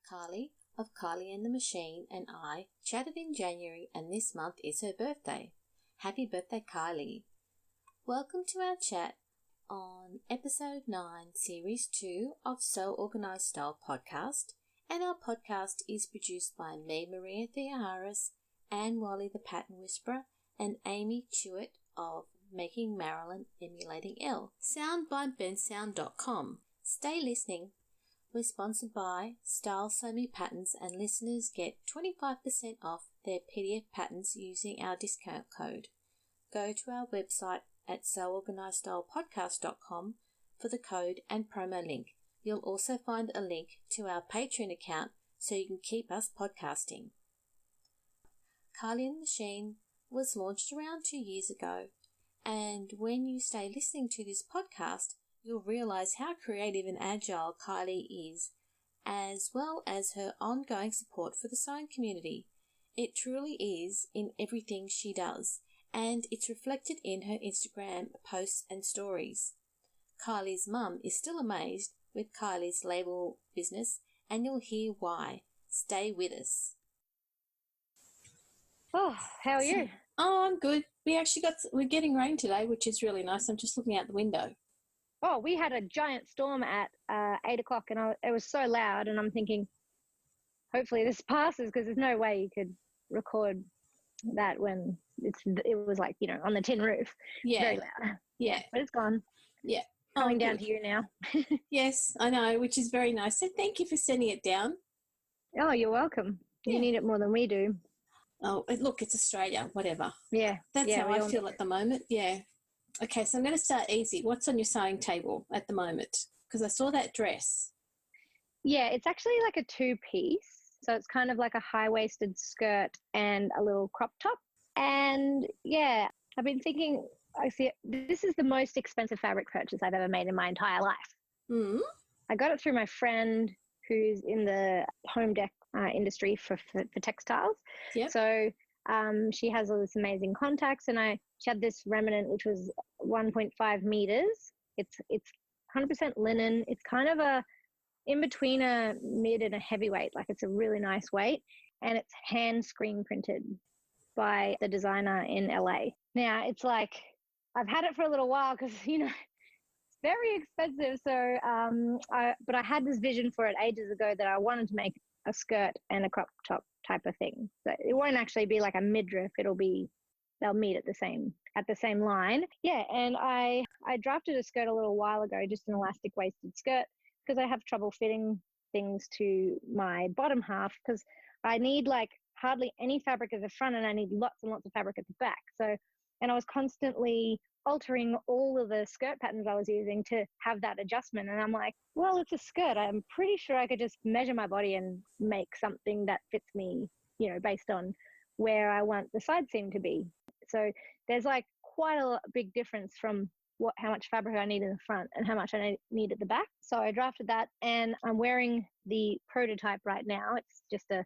Kylie of Kylie and the Machine and I chatted in January, and this month is her birthday. Happy birthday, Kylie. Welcome to our chat on episode 9, series 2 of So Organised Style podcast, and our podcast is produced by me, Maria Theoharis, Anne Wally the Pattern Whisperer, and Amy Chewett of Making Marilyn Emulating L. Sound by bensound.com. Stay listening. We're sponsored by Style Sew Me Patterns, and listeners get 25% off their PDF patterns using our discount code. Go to our website at soorganizedstylepodcast.com for the code and promo link. You'll also find a link to our Patreon account so you can keep us podcasting. Kylie and the Machine was launched around 2 years ago, and when you stay listening to this podcast, you'll realise how creative and agile Kylie is, as well as her ongoing support for the sewing community. It truly is in everything she does, and it's reflected in her Instagram posts and stories. Kylie's mum is still amazed with Kylie's label business, and you'll hear why. Stay with us. Oh, how are you? Oh, I'm good. We're getting rain today, which is really nice. I'm just looking out the window. Oh, we had a giant storm at 8 o'clock, and it was so loud, and I'm thinking, hopefully this passes, because there's no way you could record that when it was like, on the tin roof. Yeah. Very loud. Yeah. But it's gone. Yeah. Coming down to you now. Yes, I know, which is very nice. So thank you for sending it down. Oh, you're welcome. Yeah. You need it more than we do. Oh, look, it's Australia, whatever. Yeah. That's how I feel at the moment. Yeah. Okay, so I'm going to start easy. What's on your sewing table at the moment? Because I saw that dress. Yeah, it's actually like a two-piece. So it's kind of like a high-waisted skirt and a little crop top. And, yeah, I've been thinking, this is the most expensive fabric purchase I've ever made in my entire life. Mm. I got it through my friend who's in the home deck industry for textiles. Yep. So she has all this amazing contacts, and she had this remnant which was 1.5 meters. It's 100% linen. It's kind of in between a mid and a heavyweight. Like, it's a really nice weight, and it's hand screen printed by the designer in LA. Now, it's like, I've had it for a little while because, it's very expensive. So, but I had this vision for it ages ago that I wanted to make a skirt and a crop top type of thing. So it won't actually be like a midriff. They'll meet at the same line. Yeah. And I drafted a skirt a little while ago, just an elastic waisted skirt, because I have trouble fitting things to my bottom half, because I need like hardly any fabric at the front and I need lots and lots of fabric at the back. So, and I was constantly altering all of the skirt patterns I was using to have that adjustment. And I'm like, well, it's a skirt. I'm pretty sure I could just measure my body and make something that fits me, based on where I want the side seam to be. So there's like quite a big difference from how much fabric I need in the front and how much I need at the back. So I drafted that, and I'm wearing the prototype right now. It's just a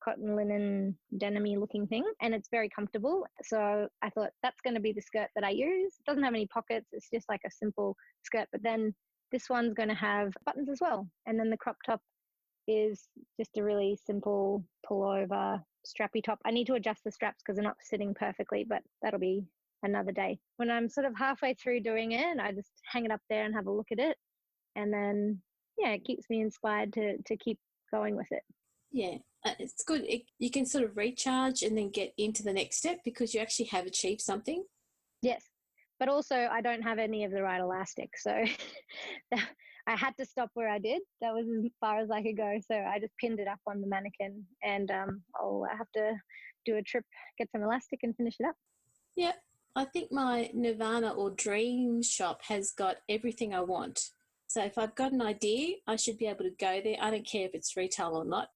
cotton linen denim-y looking thing, and it's very comfortable. So I thought that's going to be the skirt that I use. It doesn't have any pockets. It's just like a simple skirt, but then this one's going to have buttons as well. And then the crop top is just a really simple pullover strappy top. I need to adjust the straps because they're not sitting perfectly, but that'll be another day. When I'm sort of halfway through doing it, I just hang it up there and have a look at it. And then, it keeps me inspired to keep going with it. Yeah, it's good. You can sort of recharge and then get into the next step because you actually have achieved something. Yes, but also I don't have any of the right elastic. So I had to stop where I did. That was as far as I could go. So I just pinned it up on the mannequin, and I'll have to do a trip, get some elastic and finish it up. Yeah, I think my Nirvana or Dream shop has got everything I want. So if I've got an idea, I should be able to go there. I don't care if it's retail or not.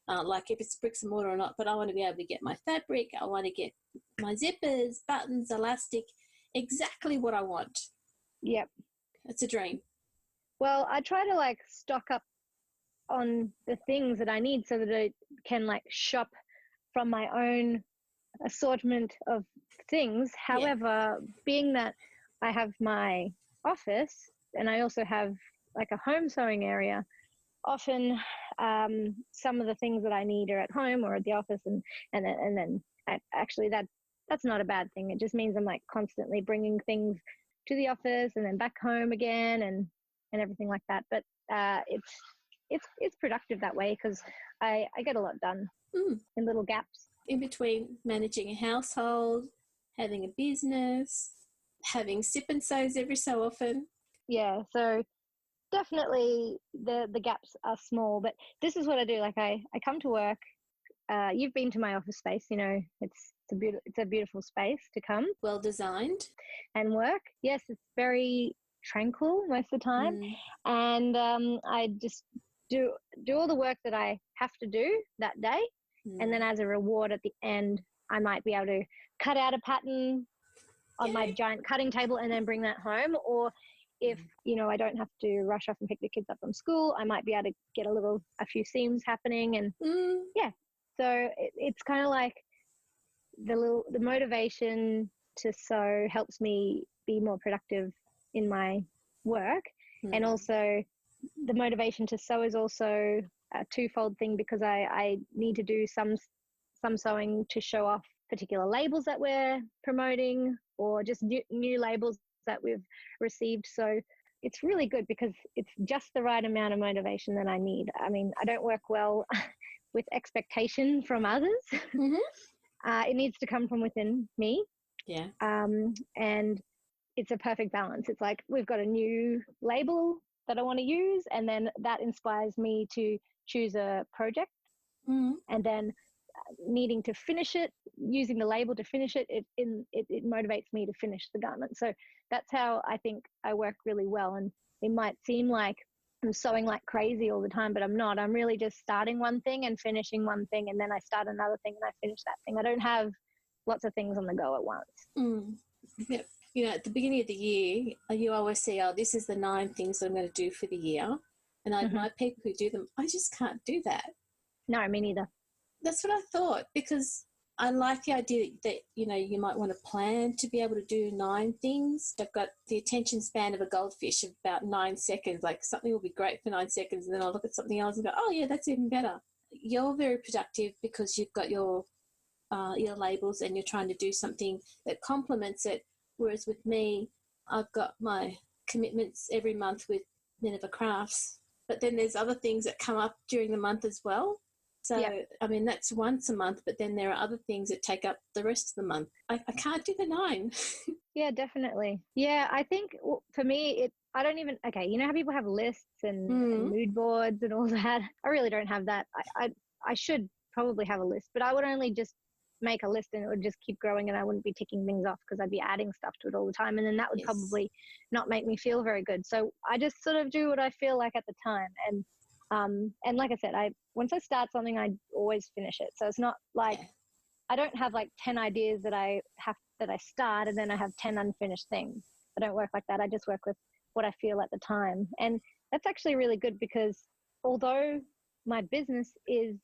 Like if it's bricks and mortar or not, but I want to be able to get my fabric. I want to get my zippers, buttons, elastic, exactly what I want. Yep. It's a dream. Well, I try to stock up on the things that I need so that I can shop from my own assortment of things. However, being that I have my office and I also have a home sewing area, often some of the things that I need are at home or at the office, and then actually that's not a bad thing. It just means I'm like constantly bringing things to the office and then back home again and everything like that. But it's productive that way because I get a lot done in little gaps. In between managing a household, having a business, having sip and sows every so often. Yeah, so definitely the gaps are small, but this is what I do. Like I come to work. You've been to my office space, you know, it's a beautiful space to come. Well designed. And work. Yes, it's very tranquil most of the time. And I just do all the work that I have to do that day. And then as a reward at the end, I might be able to cut out a pattern on my giant cutting table and then bring that home. Or if, you know, I don't have to rush off and pick the kids up from school, I might be able to get a few seams happening. And so it's kind of like the motivation to sew helps me be more productive in my work. And also the motivation to sew is also a twofold thing because I need to do some sewing to show off particular labels that we're promoting or just new labels that we've received. So it's really good because it's just the right amount of motivation that I need. I mean, I don't work well with expectation from others. It needs to come from within me. Yeah. And it's a perfect balance. It's like we've got a new label that I want to use, and then that inspires me to choose a project. And then needing to finish it, using the label to finish it, it motivates me to finish the garment. So that's how I think I work really well. And it might seem like I'm sewing like crazy all the time, but I'm not. I'm really just starting one thing and finishing one thing, and then I start another thing and I finish that thing. I don't have lots of things on the go at once. Yep. You know, at the beginning of the year, you always say, oh, this is the 9 things I'm going to do for the year. And I admire people who do them. I just can't do that. No, me neither. That's what I thought, because I like the idea that, you know, you might want to plan to be able to do 9 things. I've got the attention span of a goldfish of about 9 seconds. Like something will be great for 9 seconds and then I'll look at something else and go, oh, yeah, that's even better. You're very productive because you've got your labels and you're trying to do something that complements it. Whereas with me, I've got my commitments every month with Nineveh Crafts. But then there's other things that come up during the month as well. So, I mean, that's once a month, but then there are other things that take up the rest of the month. I can't do the 9. Yeah, definitely. Yeah, I think for me, I don't even, okay, you know how people have lists and mood boards and all that? I really don't have that. I should probably have a list, but I would only just make a list and it would just keep growing and I wouldn't be ticking things off because I'd be adding stuff to it all the time. And then that would probably not make me feel very good. So I just sort of do what I feel like at the time. And like I said, once I start something, I always finish it. So it's not like I don't have like 10 ideas that I start and then I have 10 unfinished things. I don't work like that. I just work with what I feel at the time. And that's actually really good because although my business is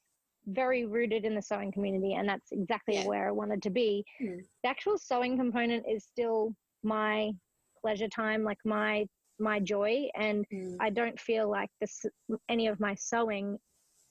very rooted in the sewing community and that's exactly where I wanted to be, the actual sewing component is still my pleasure time, like my joy. And I don't feel like any of my sewing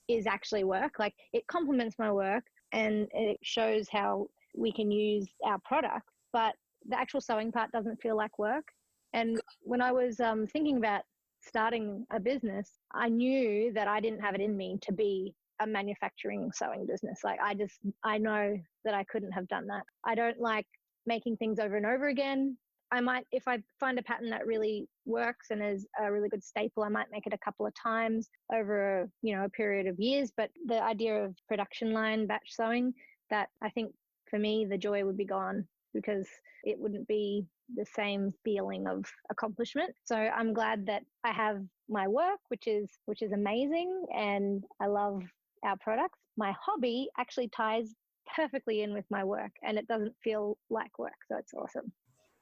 is actually work. Like it complements my work and it shows how we can use our product, but the actual sewing part doesn't feel like work. And when I was thinking about starting a business, I knew that I didn't have it in me to be a manufacturing sewing business. Like I know that I couldn't have done that. I don't like making things over and over again. I might, if I find a pattern that really works and is a really good staple, I might make it a couple of times over a period of years. But the idea of production line batch sewing, that I think for me the joy would be gone because it wouldn't be the same feeling of accomplishment. So I'm glad that I have my work, which is amazing, and I love our products. My hobby actually ties perfectly in with my work and it doesn't feel like work. So it's awesome.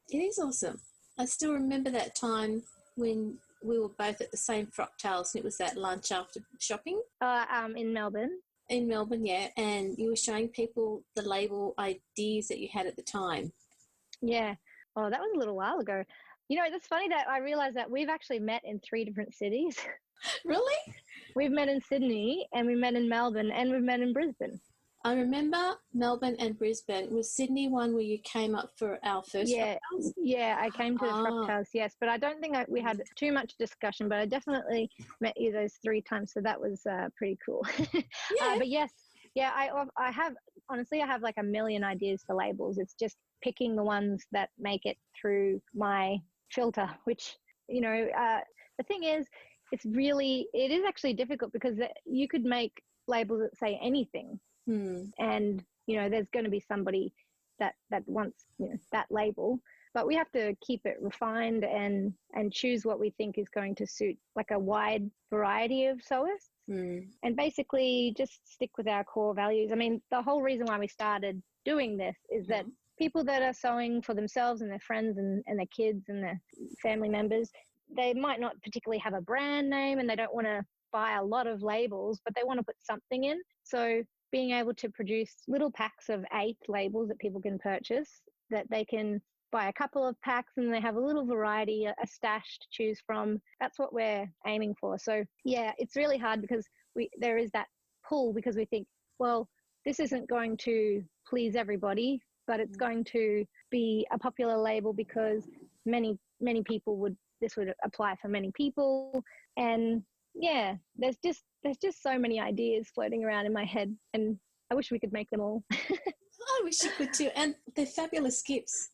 It is awesome. I still remember that time when we were both at the same Frocktails and it was that lunch after shopping. In Melbourne. In Melbourne, yeah. And you were showing people the label ideas that you had at the time. Yeah. Oh, that was a little while ago. You know, it's funny that I realised that we've actually met in 3 different cities. Really? We've met in Sydney, and we met in Melbourne, and we've met in Brisbane. I remember Melbourne and Brisbane. Was Sydney one where you came up for our first Frocktails? Yeah, I came to the Frocktails, yes, but I don't think we had too much discussion, but I definitely met you those 3 times, so that was pretty cool. Yeah. But yes, yeah, I have, honestly, I have like a million ideas for labels. It's just picking the ones that make it through my filter, which, the thing is, it is actually difficult because you could make labels that say anything. And, there's going to be somebody that wants, that label, but we have to keep it refined and choose what we think is going to suit like a wide variety of sewists. And basically just stick with our core values. I mean, the whole reason why we started doing this is that people that are sewing for themselves and their friends and their kids and their family members, they might not particularly have a brand name and they don't want to buy a lot of labels, but they want to put something in. So being able to produce little packs of 8 labels that people can purchase, that they can buy a couple of packs and they have a little variety, a stash to choose from. That's what we're aiming for. So yeah, it's really hard because there is that pull because we think, well, this isn't going to please everybody, but it's going to be a popular label because many people this would apply for many people. And yeah, there's just so many ideas floating around in my head, and I wish we could make them all. I wish you could too. And they're fabulous gifts.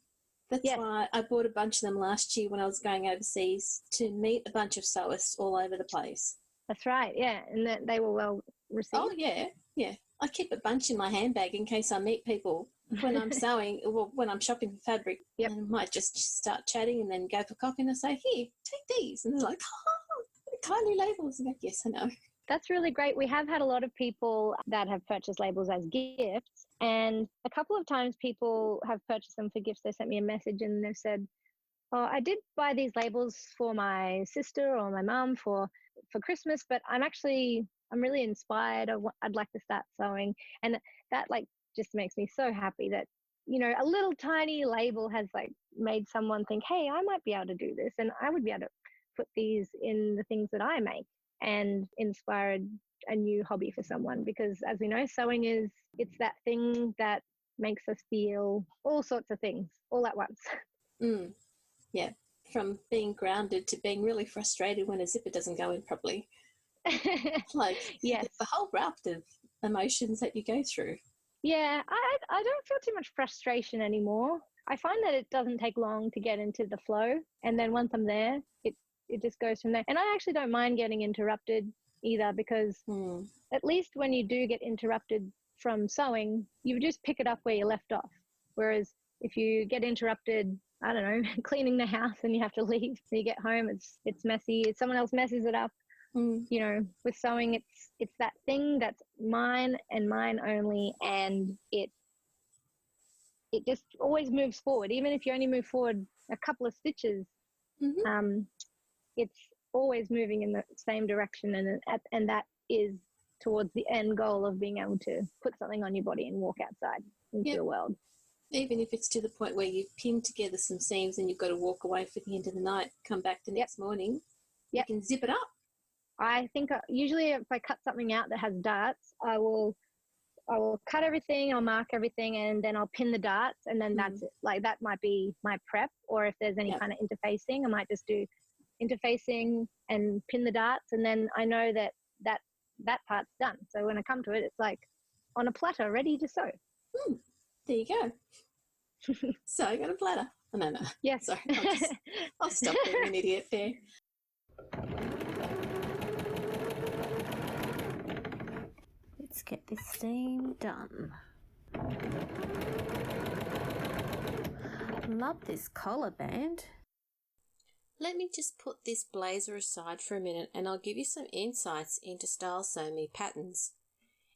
That's why I bought a bunch of them last year when I was going overseas to meet a bunch of sewists all over the place. That's right, yeah, and they were well received. Oh, yeah. I keep a bunch in my handbag in case I meet people when I'm sewing, or when I'm shopping for fabric. Yep. And I might just start chatting and then go for coffee and I say, here, take these. And they're like, oh, Kylie labels. And I'm like, yes, I know. That's really great. We have had a lot of people that have purchased labels as gifts, and a couple of times people have purchased them for gifts. They sent me a message and they've said, oh, I did buy these labels for my sister or my mum for Christmas, but I'm really inspired. I'd like to start sewing. And that just makes me so happy that, a little tiny label has made someone think, hey, I might be able to do this, and I would be able to put these in the things that I make, and inspired a new hobby for someone. Because as we know, sewing it's that thing that makes us feel all sorts of things all at once. Yeah, from being grounded to being really frustrated when a zipper doesn't go in properly. Yes, it's a whole raft of emotions that you go through. Yeah, I don't feel too much frustration anymore. I find that it doesn't take long to get into the flow, and then once I'm there, it just goes from there. And I actually don't mind getting interrupted either, because at least when you do get interrupted from sewing, you just pick it up where you left off. Whereas if you get interrupted, I don't know, cleaning the house and you have to leave, when you get home, it's messy. If someone else messes it up, with sewing, it's that thing that's mine and mine only, and it just always moves forward. Even if you only move forward a couple of stitches, it's always moving in the same direction, and that is towards the end goal of being able to put something on your body and walk outside into the world. Even if it's to the point where you pin together some seams and you've got to walk away for the end of the night, come back the next morning, you can zip it up. I think usually if I cut something out that has darts, I will cut everything, I'll mark everything, and then I'll pin the darts, and then that's it. That might be my prep. Or if there's any kind of interfacing, I might just do interfacing and pin the darts, and then I know that part's done. So when I come to it, it's like on a platter, ready to sew. There you go. So I got a platter. Oh, no. Yes. Sorry. I'll stop being an idiot there. Let's get this seam done. Love this collar band. Let me just put this blazer aside for a minute and I'll give you some insights into Style Sew Me patterns.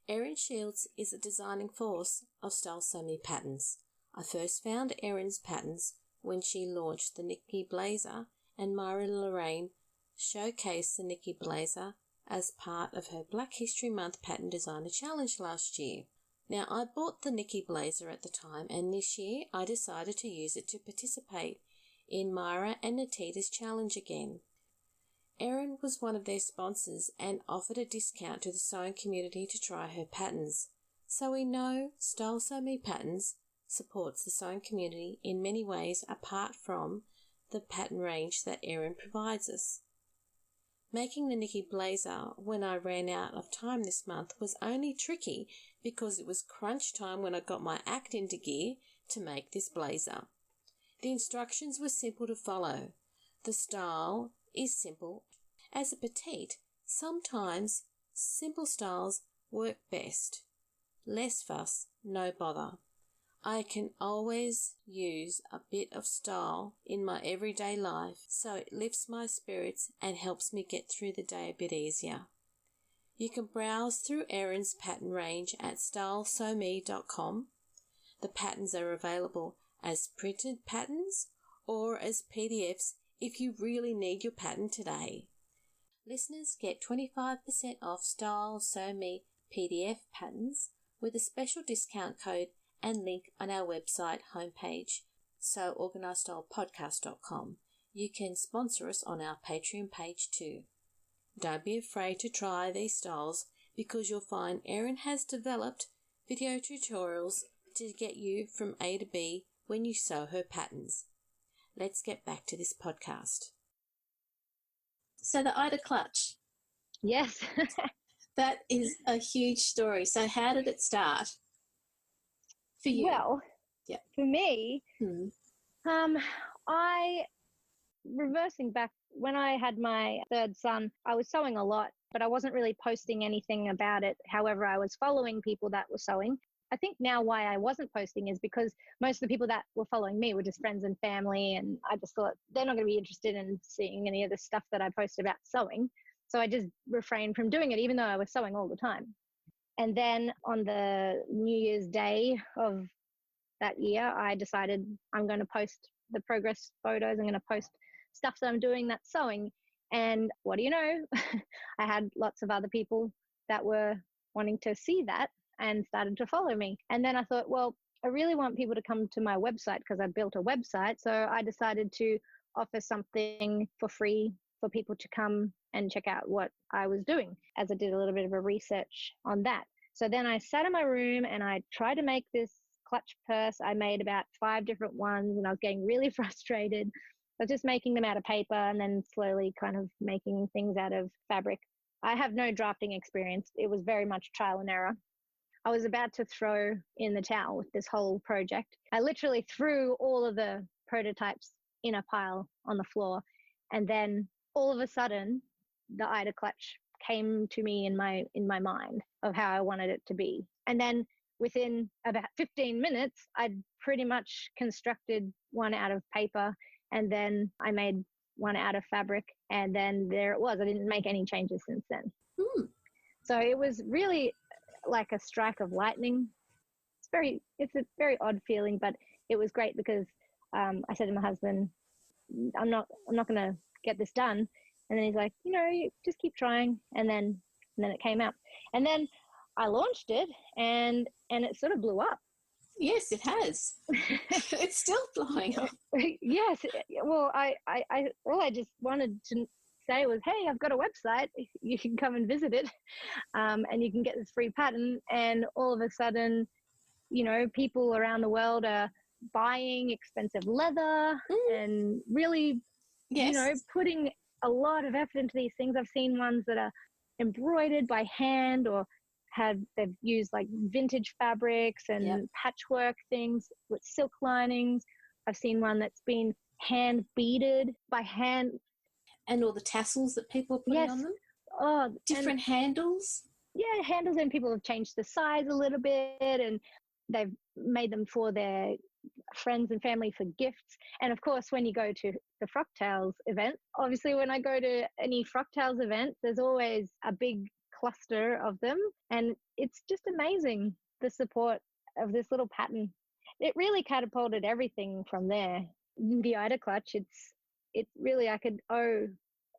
Erin Shields is a designing force of Style Sew Me patterns. I first found Erin's patterns when she launched the Nikki Blazer, and Myra Lorraine showcased the Nikki Blazer as part of her Black History Month Pattern Designer Challenge last year. Now, I bought the Nikki Blazer at the time, and this year I decided to use it to participate in Myra and Natita's challenge again. Erin was one of their sponsors and offered a discount to the sewing community to try her patterns. So we know Style Sew Me Patterns supports the sewing community in many ways apart from the pattern range that Erin provides us. Making the Nikki blazer when I ran out of time this month was only tricky because it was crunch time when I got my act into gear to make this blazer. The instructions were simple to follow. The style is simple. As a petite, sometimes simple styles work best. Less fuss, no bother. I can always use a bit of style in my everyday life, so it lifts my spirits and helps me get through the day a bit easier. You can browse through Erin's pattern range at stylesewme.com. The patterns are available as printed patterns or as PDFs if you really need your pattern today. Listeners get 25% off Style Sew Me PDF patterns with a special discount code and link on our website homepage, seworganisedstylepodcast.com. You can sponsor us on our Patreon page too. Don't be afraid to try these styles because you'll find Erin has developed video tutorials to get you from A to B when you sew her patterns. Let's get back to this podcast. So the Ida clutch. Yes. That is a huge story. So how did it start for you? Well, for me, reversing back, when I had my third son, I was sewing a lot, but I wasn't really posting anything about it. However, I was following people that were sewing. I think now why I wasn't posting is because most of the people that were following me were just friends and family, and I just thought they're not going to be interested in seeing any of the stuff that I post about sewing. So I just refrained from doing it, even though I was sewing all the time. And then on the New Year's Day of that year, I decided I'm going to post the progress photos. I'm going to post stuff that I'm doing that's sewing. And what do you know? I had lots of other people that were wanting to see that and started to follow me. And then I thought, well, I really want people to come to my website because I built a website. So I decided to offer something for free for people to come and check out what I was doing, as I did a little bit of a research on that. So then I sat in my room and I tried to make this clutch purse. I made about 5 different ones and I was getting really frustrated. I was just making them out of paper and then slowly kind of making things out of fabric. I have no drafting experience. It was very much trial and error. I was about to throw in the towel with this whole project. I literally threw all of the prototypes in a pile on the floor, and then all of a sudden the Ida clutch came to me in my mind of how I wanted it to be. And then within about 15 minutes, I'd pretty much constructed one out of paper, and then I made one out of fabric, and then there it was. I didn't make any changes since then. So it was really like a strike of lightning. It's a very odd feeling, but it was great because I said to my husband, I'm not going to get this done. And then he's like, you just keep trying. And then it came out. And then I launched it and it sort of blew up. Yes, it has. It's still blowing up. Yes. Well, all I just wanted to say was, hey, I've got a website. You can come and visit it. And you can get this free pattern. And all of a sudden, people around the world are buying expensive leather and really, putting a lot of effort into these things. I've seen ones that are embroidered by hand or they've used like vintage fabrics and patchwork things with silk linings. I've seen one that's been hand beaded by hand. And all the tassels that people are putting on them. Oh, different handles. Yeah, handles, and people have changed the size a little bit and they've made them for their friends and family for gifts. And of course, when you go to the Frocktails event, obviously when I go to any Frocktails event, there's always a big cluster of them. And it's just amazing, the support of this little pattern. It really catapulted everything from there. The Ida clutch, it's really, I could owe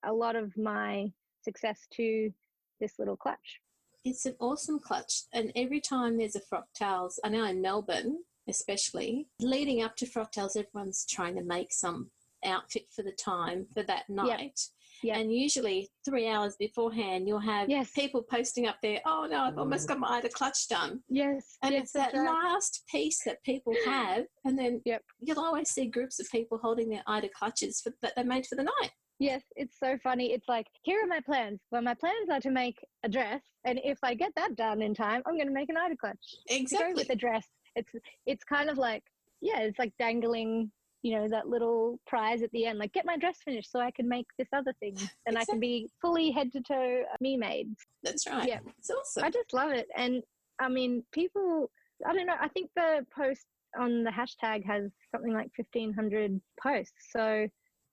a lot of my success to this little clutch. It's an awesome clutch. And every time there's a Frocktails, I know in Melbourne especially, leading up to Frocktails, everyone's trying to make some outfit for the time for that night. Yep. And usually 3 hours beforehand, you'll have people posting up there, oh, no, I've almost got my Ida clutch done. Yes. And yes, it's that last piece that people have, and then you'll always see groups of people holding their Ida clutches that they made for the night. Yes, it's so funny. It's like, here are my plans. Well, my plans are to make a dress, and if I get that done in time, I'm going to make an Ida clutch. Exactly. To go with the dress. It's kind of like, it's like dangling, that little prize at the end, like, get my dress finished so I can make this other thing, and I can be fully head to toe me made. That's right. Yeah, it's awesome. I just love it. And I mean, people, I don't know, I think the post on the hashtag has something like 1,500 posts. So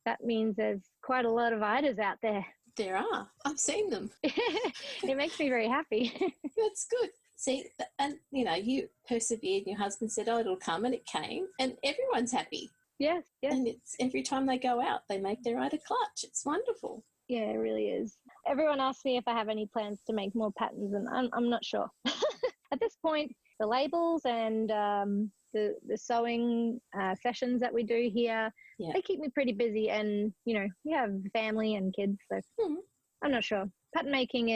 that means there's quite a lot of Idas out there. There are. I've seen them. It makes me very happy. That's good. See, and, you persevered and your husband said, oh, it'll come, and it came, and everyone's happy. Yes. And it's every time they go out, they make their Ida clutch. It's wonderful. Yeah, it really is. Everyone asks me if I have any plans to make more patterns, and I'm not sure. At this point, the labels and the sewing sessions that we do here, they keep me pretty busy, and we have family and kids, so I'm not sure. Pattern making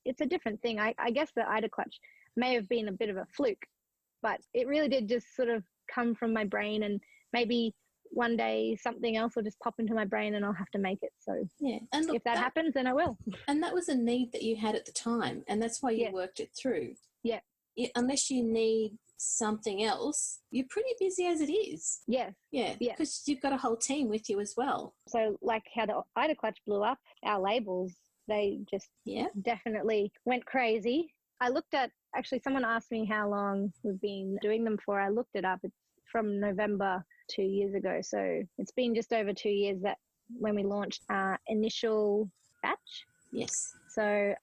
it's a different thing. I guess the Ida clutch may have been a bit of a fluke, but it really did just sort of come from my brain, and maybe one day something else will just pop into my brain and I'll have to make it. So and look, if that happens, then I will. And that was a need that you had at the time, and that's why you worked it through. Yeah. Unless you need something else, you're pretty busy as it is. Yes. Yeah. Because you've got a whole team with you as well. So like how the Ida clutch blew up, our labels, they just definitely went crazy. I looked at, actually someone asked me how long we've been doing them for. I looked it up. It's from November 2 years ago. So it's been just over 2 years that when we launched our initial batch. Yes. So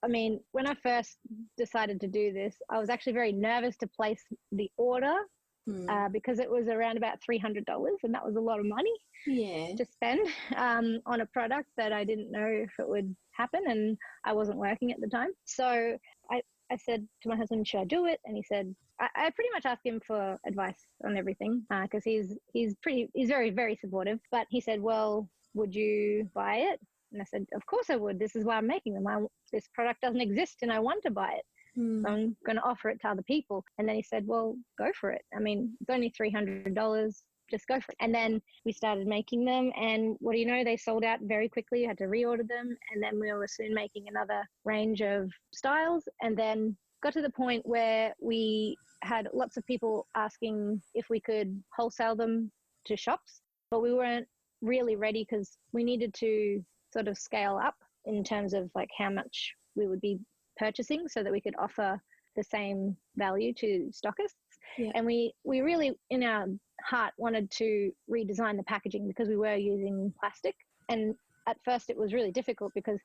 when I first decided to do this, I was actually very nervous to place the order because it was around about $300, and that was a lot of money to spend on a product that I didn't know if it would happen, and I wasn't working at the time. So I said to my husband, should I do it? And he said, I pretty much asked him for advice on everything because he's very, very supportive. But he said, well, would you buy it? And I said, of course I would. This is why I'm making them. This product doesn't exist and I want to buy it. So I'm going to offer it to other people. And then he said, well, go for it. I mean, it's only $300. Just go for it. And then we started making them. And what do you know? They sold out very quickly. You had to reorder them. And then we were soon making another range of styles. And then got to the point where we had lots of people asking if we could wholesale them to shops. But we weren't really ready because we needed to sort of scale up in terms of like how much we would be purchasing so that we could offer the same value to stockists. Yeah. And we really in our heart wanted to redesign the packaging because we were using plastic. And at first it was really difficult because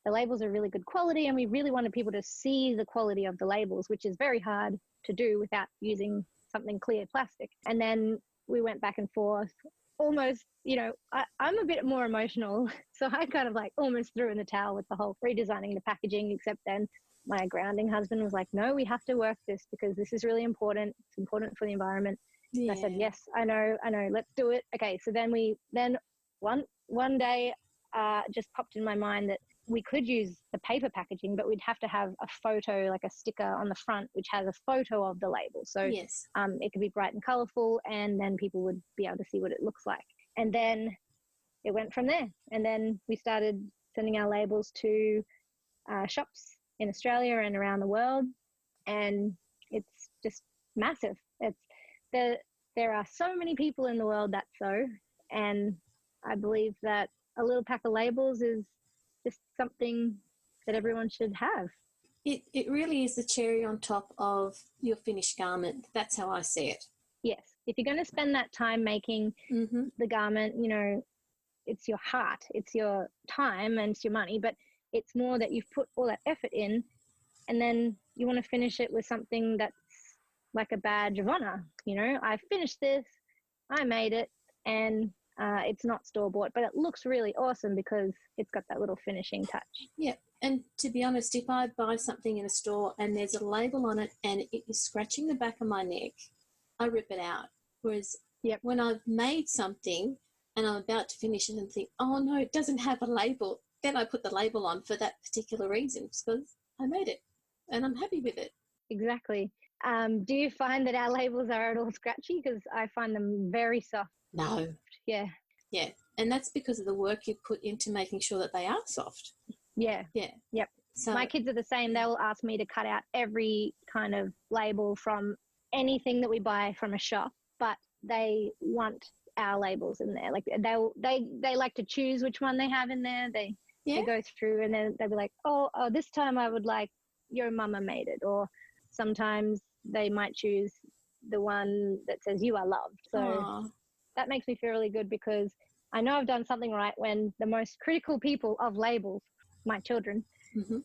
the labels are really good quality and we really wanted people to see the quality of the labels, which is very hard to do without using something clear plastic. And then we went back and forth. Almost, I'm a bit more emotional, so I kind of like almost threw in the towel with the whole redesigning the packaging, except then my grounding husband was like, no, we have to work this because this is really important. It's important for the environment. Yeah. And I said, yes, I know, let's do it. Okay, so then one day just popped in my mind that we could use the paper packaging, but we'd have to have a photo, like a sticker on the front, which has a photo of the label. So yes. It could be bright and colorful, and then people would be able to see what it looks like. And then it went from there. And then we started sending our labels to shops in Australia and around the world. And it's just massive. There are so many people in the world that sew. And I believe that a little pack of labels is just something that everyone should have. It really is the cherry on top of your finished garment. That's how I see it. Yes. If you're going to spend that time making the garment, it's your heart, it's your time and it's your money, but it's more that you've put all that effort in and then you want to finish it with something that's like a badge of honor. I finished this, I made it, and it's not store-bought, but it looks really awesome because it's got that little finishing touch. Yeah, and to be honest, if I buy something in a store and there's a label on it and it is scratching the back of my neck, I rip it out. Whereas when I've made something and I'm about to finish it and think, oh, no, it doesn't have a label. Then I put the label on for that particular reason because I made it and I'm happy with it. Exactly. Do you find that our labels are at all scratchy? Because I find them very soft. No. Yeah. Yeah. And that's because of the work you put into making sure that they are soft. Yeah. Yeah. Yep. So my kids are the same. They will ask me to cut out every kind of label from anything that we buy from a shop, but they want our labels in there. Like they like to choose which one they have in there. They go through and then they'll be like, oh, this time I would like your mama made it. Or sometimes they might choose the one that says you are loved. So that makes me feel really good because I know I've done something right when the most critical people of labels, my children,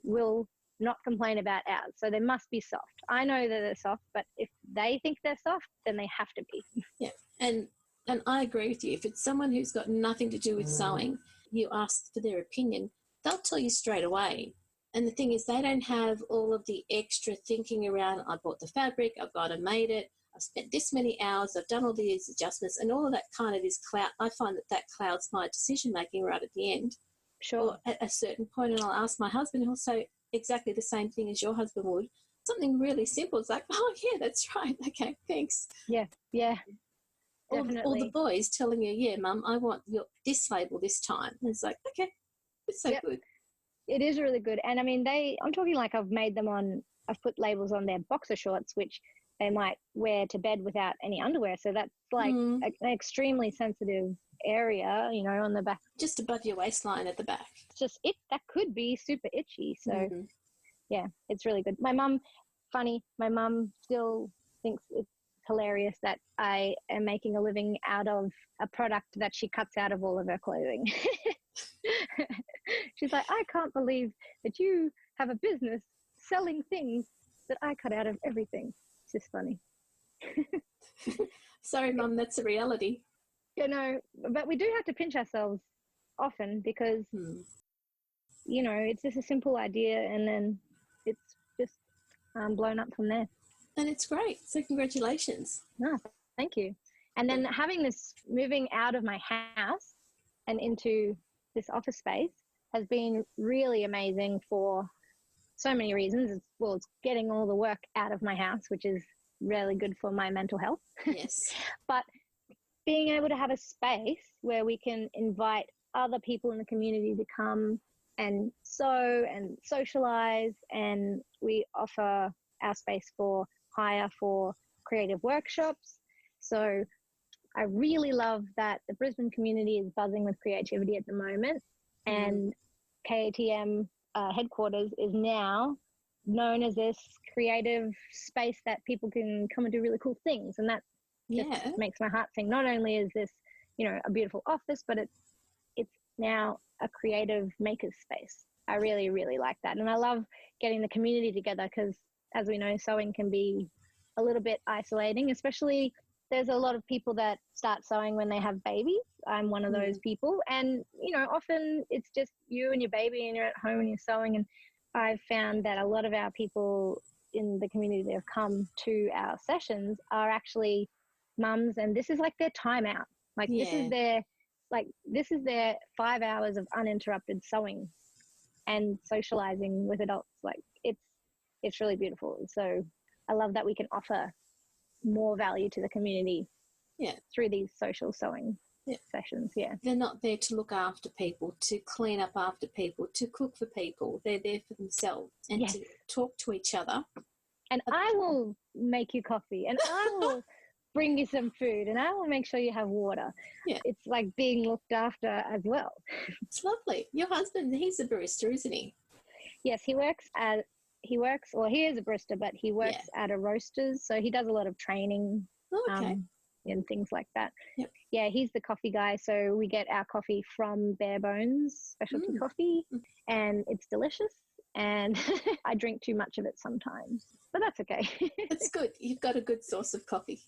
will not complain about ours. So they must be soft. I know that they're soft, but if they think they're soft, then they have to be. Yeah. And I agree with you. If it's someone who's got nothing to do with sewing, you ask for their opinion, they'll tell you straight away. And the thing is, they don't have all of the extra thinking around, I bought the fabric, I've gone and made it, I've spent this many hours, I've done all these adjustments, and all of that kind of is cloud. I find that clouds my decision-making right at the end. Sure. Or at a certain point, and I'll ask my husband, he'll say exactly the same thing as your husband would. Something really simple. It's like, oh, yeah, that's right. Okay, thanks. Yeah, yeah. All the boys telling you, yeah, Mum, I want this label this time. And it's like, okay, it's so good. It is really good. And I mean, I'm talking like I've put labels on their boxer shorts, which they might wear to bed without any underwear. So that's like an extremely sensitive area, on the back. Just above your waistline at the back. It's just that could be super itchy. So yeah, it's really good. My mum still thinks it's hilarious that I am making a living out of a product that she cuts out of all of her clothing. She's like, I can't believe that you have a business selling things that I cut out of everything. It's just funny. Sorry, Mum, that's a reality. But we do have to pinch ourselves often because, it's just a simple idea and then it's just blown up from there. And it's great. So congratulations. No, thank you. And then moving out of my house and into this office space has been really amazing for so many reasons. It's getting all the work out of my house, which is really good for my mental health. Yes. But being able to have a space where we can invite other people in the community to come and sew and socialize, and we offer our space for hire for creative workshops. So I really love that the Brisbane community is buzzing with creativity at the moment, and KATM headquarters is now known as this creative space that people can come and do really cool things, and that just makes my heart sing. Not only is this, a beautiful office, but it's now a creative maker's space. I really, really like that, and I love getting the community together because, as we know, sewing can be a little bit isolating, especially there's a lot of people that start sewing when they have babies. I'm one of those people. And, often it's just you and your baby and you're at home and you're sewing. And I've found that a lot of our people in the community that have come to our sessions are actually mums, and this is like their time out. Like this is their 5 hours of uninterrupted sewing and socializing with adults. Like it's really beautiful. So I love that we can offer more value to the community through these social sewing sessions. They're not there to look after people, to clean up after people, to cook for people. They're there for themselves and to talk to each other. And I will make you coffee, and I will bring you some food, and I will make sure you have water. It's like being looked after as well. It's lovely. Your husband, he's a barista, isn't he? Yes, he is a barista, but he works at a roasters, so he does a lot of training and things like that. Yeah, he's the coffee guy, so we get our coffee from Bare Bones Specialty Coffee, and it's delicious, and I drink too much of it sometimes, but that's okay. That's good. You've got a good source of coffee.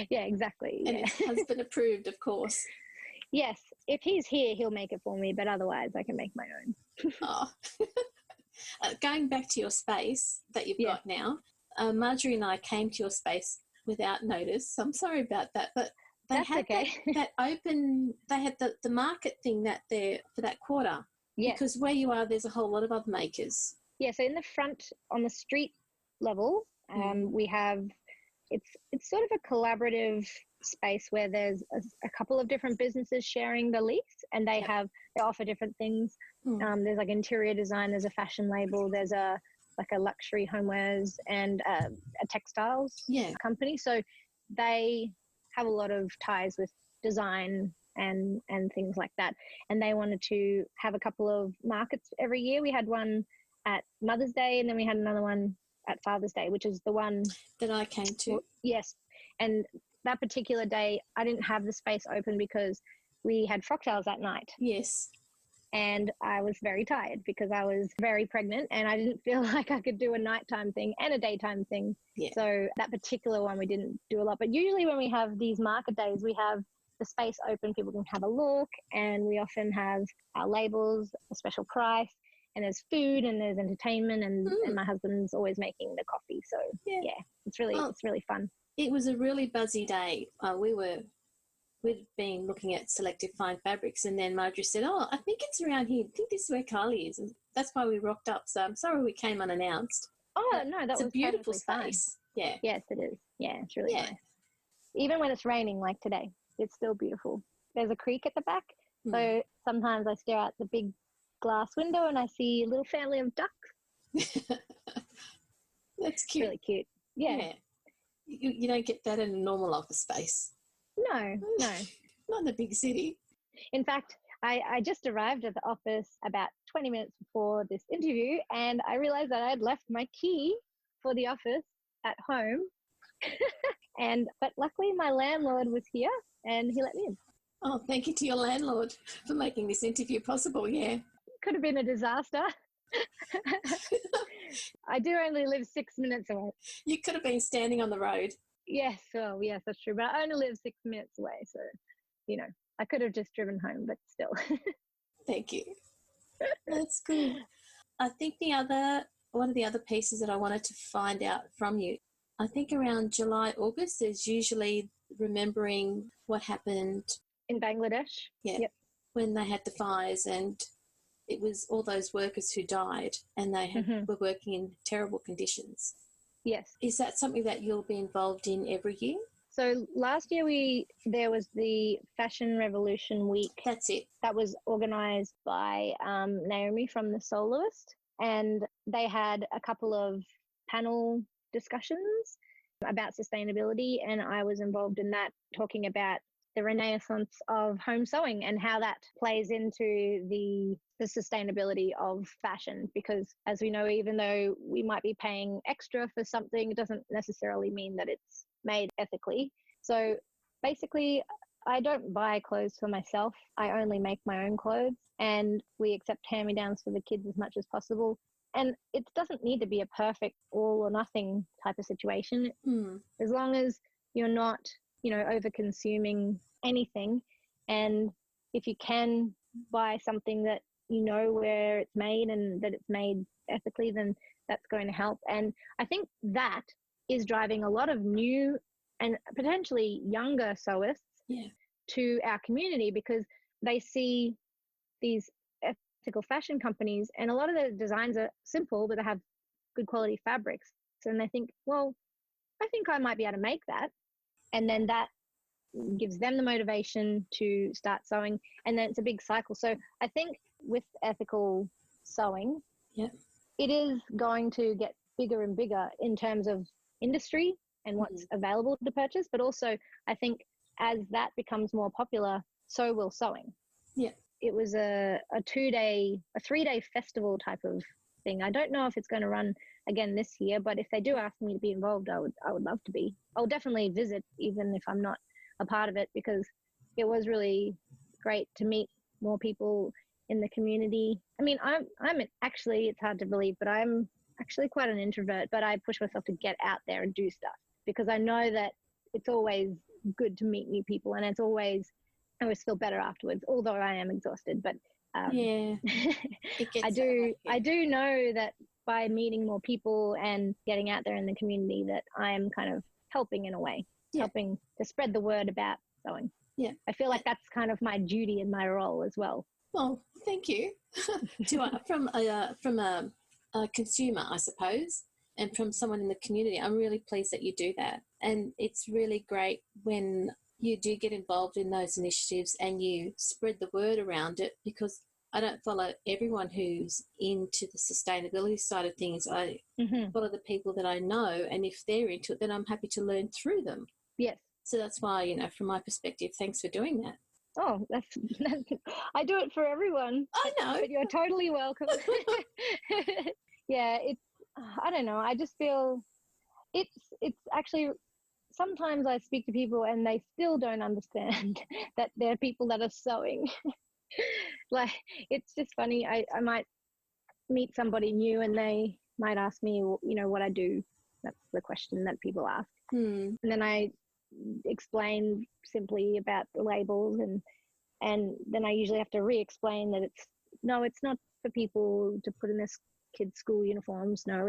Yeah, exactly. And it's husband approved, of course. Yes, if he's here, he'll make it for me, but otherwise I can make my own. Going back to your space that you've got now, Marjorie and I came to your space without notice. I'm sorry about that, but they That's had okay. they had the market thing that there for that quarter. Yeah. Because where you are, there's a whole lot of other makers. Yeah, so in the front on the street level, we have it's sort of a collaborative space where there's a couple of different businesses sharing the lease, and they offer different things. There's like interior design, there's a fashion label, there's a luxury homewares and a textiles company. So they have a lot of ties with design and things like that. And they wanted to have a couple of markets every year. We had one at Mother's Day, and then we had another one at Father's Day, which is the one that I came to. Yes. And that particular day, I didn't have the space open because we had Frocktails that night. Yes. And I was very tired because I was very pregnant and I didn't feel like I could do a nighttime thing and a daytime thing. Yeah. So that particular one, we didn't do a lot. But usually when we have these market days, we have the space open, people can have a look, and we often have our labels, a special price, and there's food and there's entertainment, and my husband's always making the coffee. So yeah, it's really fun. It was a really buzzy day. We'd been looking at selective fine fabrics, and then Marjorie said, "Oh, I think it's around here. I think this is where Kylie is," and that's why we rocked up. So I'm sorry we came unannounced. Oh no, that was a beautiful space. Fine. Yeah. Yes, it is. Yeah, it's really nice. Even when it's raining, like today, it's still beautiful. There's a creek at the back, so sometimes I stare out the big glass window and I see a little family of ducks. That's cute. Really cute. Yeah. You don't get that in a normal office space. No. Not in a big city. In fact, I just arrived at the office about 20 minutes before this interview, and I realized that I had left my key for the office at home. But luckily my landlord was here and he let me in. Oh, thank you to your landlord for making this interview possible. Yeah. Could have been a disaster. I do only live 6 minutes away. You could have been standing on the road. Yes, yes, that's true. But I only live 6 minutes away, so I could have just driven home, but still. Thank you. That's good. I think one of the other pieces that I wanted to find out from you, I think around July, August, there's usually remembering what happened in Bangladesh. Yeah. Yep. When they had the fires, and it was all those workers who died, and they were working in terrible conditions. Yes. Is that something that you'll be involved in every year? So last year there was the Fashion Revolution Week. That's it. That was organised by Naomi from The Soloist, and they had a couple of panel discussions about sustainability, and I was involved in that, talking about the renaissance of home sewing and how that plays into the sustainability of fashion. Because as we know, even though we might be paying extra for something, it doesn't necessarily mean that it's made ethically. So basically, I don't buy clothes for myself. I only make my own clothes, and we accept hand-me-downs for the kids as much as possible. And it doesn't need to be a perfect all or nothing type of situation. As long as you're not over consuming anything, and if you can buy something that where it's made and that it's made ethically, then that's going to help. And I think that is driving a lot of new and potentially younger sewists to our community, because they see these ethical fashion companies, and a lot of the designs are simple, but they have good quality fabrics, and they think, well, I think I might be able to make that. And then that gives them the motivation to start sewing, and then it's a big cycle. So I think with ethical sewing, it is going to get bigger and bigger in terms of industry and what's available to purchase, but also I think as that becomes more popular, so will sewing. Yeah. It was a 3-day festival type of thing. I don't know if it's going to run again this year, but if they do ask me to be involved, I would love to be. I'll definitely visit, even if I'm not a part of it, because it was really great to meet more people in the community. I mean, I'm actually, it's hard to believe, but I'm actually quite an introvert, but I push myself to get out there and do stuff, because I know that it's always good to meet new people, and I always feel better afterwards, although I am exhausted. But I do know that by meeting more people and getting out there in the community, that I am kind of helping in a way, helping to spread the word about sewing. Yeah. I feel like that's kind of my duty and my role as well. Well, thank you. From a consumer, I suppose, and from someone in the community, I'm really pleased that you do that. And it's really great when you do get involved in those initiatives and you spread the word around it, because I don't follow everyone who's into the sustainability side of things. I follow the people that I know, and if they're into it, then I'm happy to learn through them. Yes. So that's why, you know, from my perspective, thanks for doing that. Oh, that's I do it for everyone. I know. But you're totally welcome. Yeah, I don't know. I just feel it's actually, sometimes I speak to people and they still don't understand that there are people that are sewing. Like, it's just funny. I might meet somebody new and they might ask me, you know, what I do. That's the question that people ask. And then I explain simply about the labels, and then I usually have to re-explain that it's not for people to put in their kids' school uniforms. No,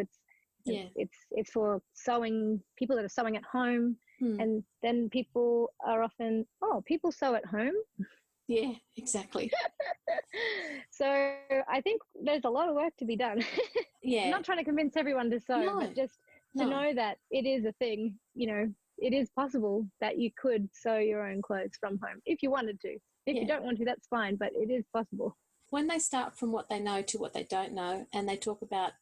it's for sewing, people that are sewing at home. And then people are often, people sew at home. Yeah, exactly. So I think there's a lot of work to be done. Yeah. I'm not trying to convince everyone to sew, but just to know that it is a thing. You know, it is possible that you could sew your own clothes from home if you wanted to. If you don't want to, that's fine, but it is possible. When they start from what they know to what they don't know, and they talk about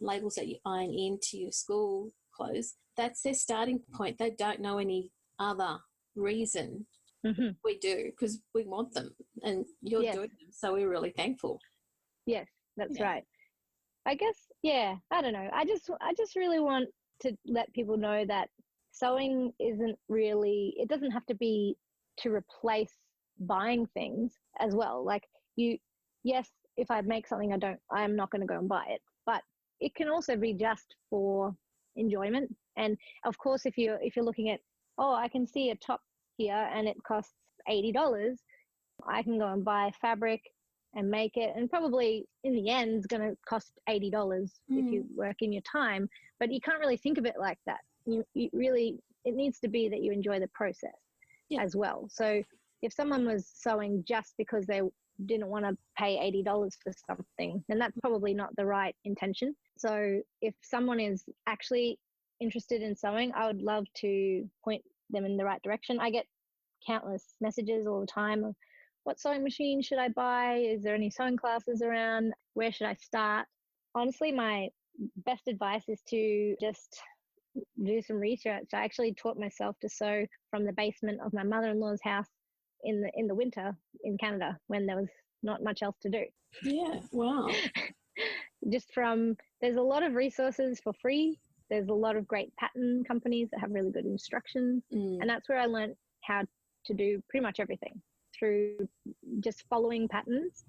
labels that you iron into your school clothes, that's their starting point. They don't know any other reason. We do, because we want them, and you're doing them, so we're really thankful. Yes, that's right. I guess, I don't know. I just really want to let people know that sewing isn't really, it doesn't have to be to replace buying things as well. Like, yes, if I make something I'm not going to go and buy it, but it can also be just for enjoyment. And of course, if you're looking at, I can see a top here and it costs $80, I can go and buy fabric and make it, and probably in the end it's going to cost $80 if you work in your time. But you can't really think of it like that. You really, it needs to be that you enjoy the process as well. So if someone was sewing just because they didn't want to pay $80 for something, then that's probably not the right intention. So if someone is actually interested in sewing, I would love to point them in the right direction. I get countless messages all the time of, what sewing machine should I buy? Is there any sewing classes around? Where should I start? Honestly, my best advice is to just do some research. I actually taught myself to sew from the basement of my mother-in-law's house in the winter in Canada, when there was not much else to do. Yeah, wow. There's a lot of resources for free. There's a lot of great pattern companies that have really good instructions. And that's where I learned how to do pretty much everything, through just following patterns,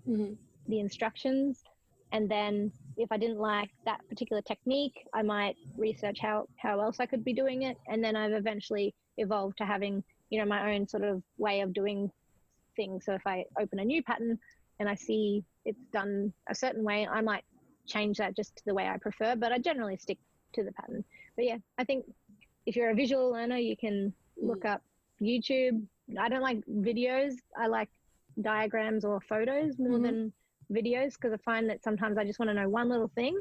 the instructions. And then if I didn't like that particular technique, I might research how else I could be doing it. And then I've eventually evolved to having, my own sort of way of doing things. So if I open a new pattern and I see it's done a certain way, I might change that just to the way I prefer, but I generally stick to the pattern. But yeah, I think if you're a visual learner, you can look up YouTube. I don't like videos. I like diagrams or photos more than videos, because I find that sometimes I just want to know one little thing,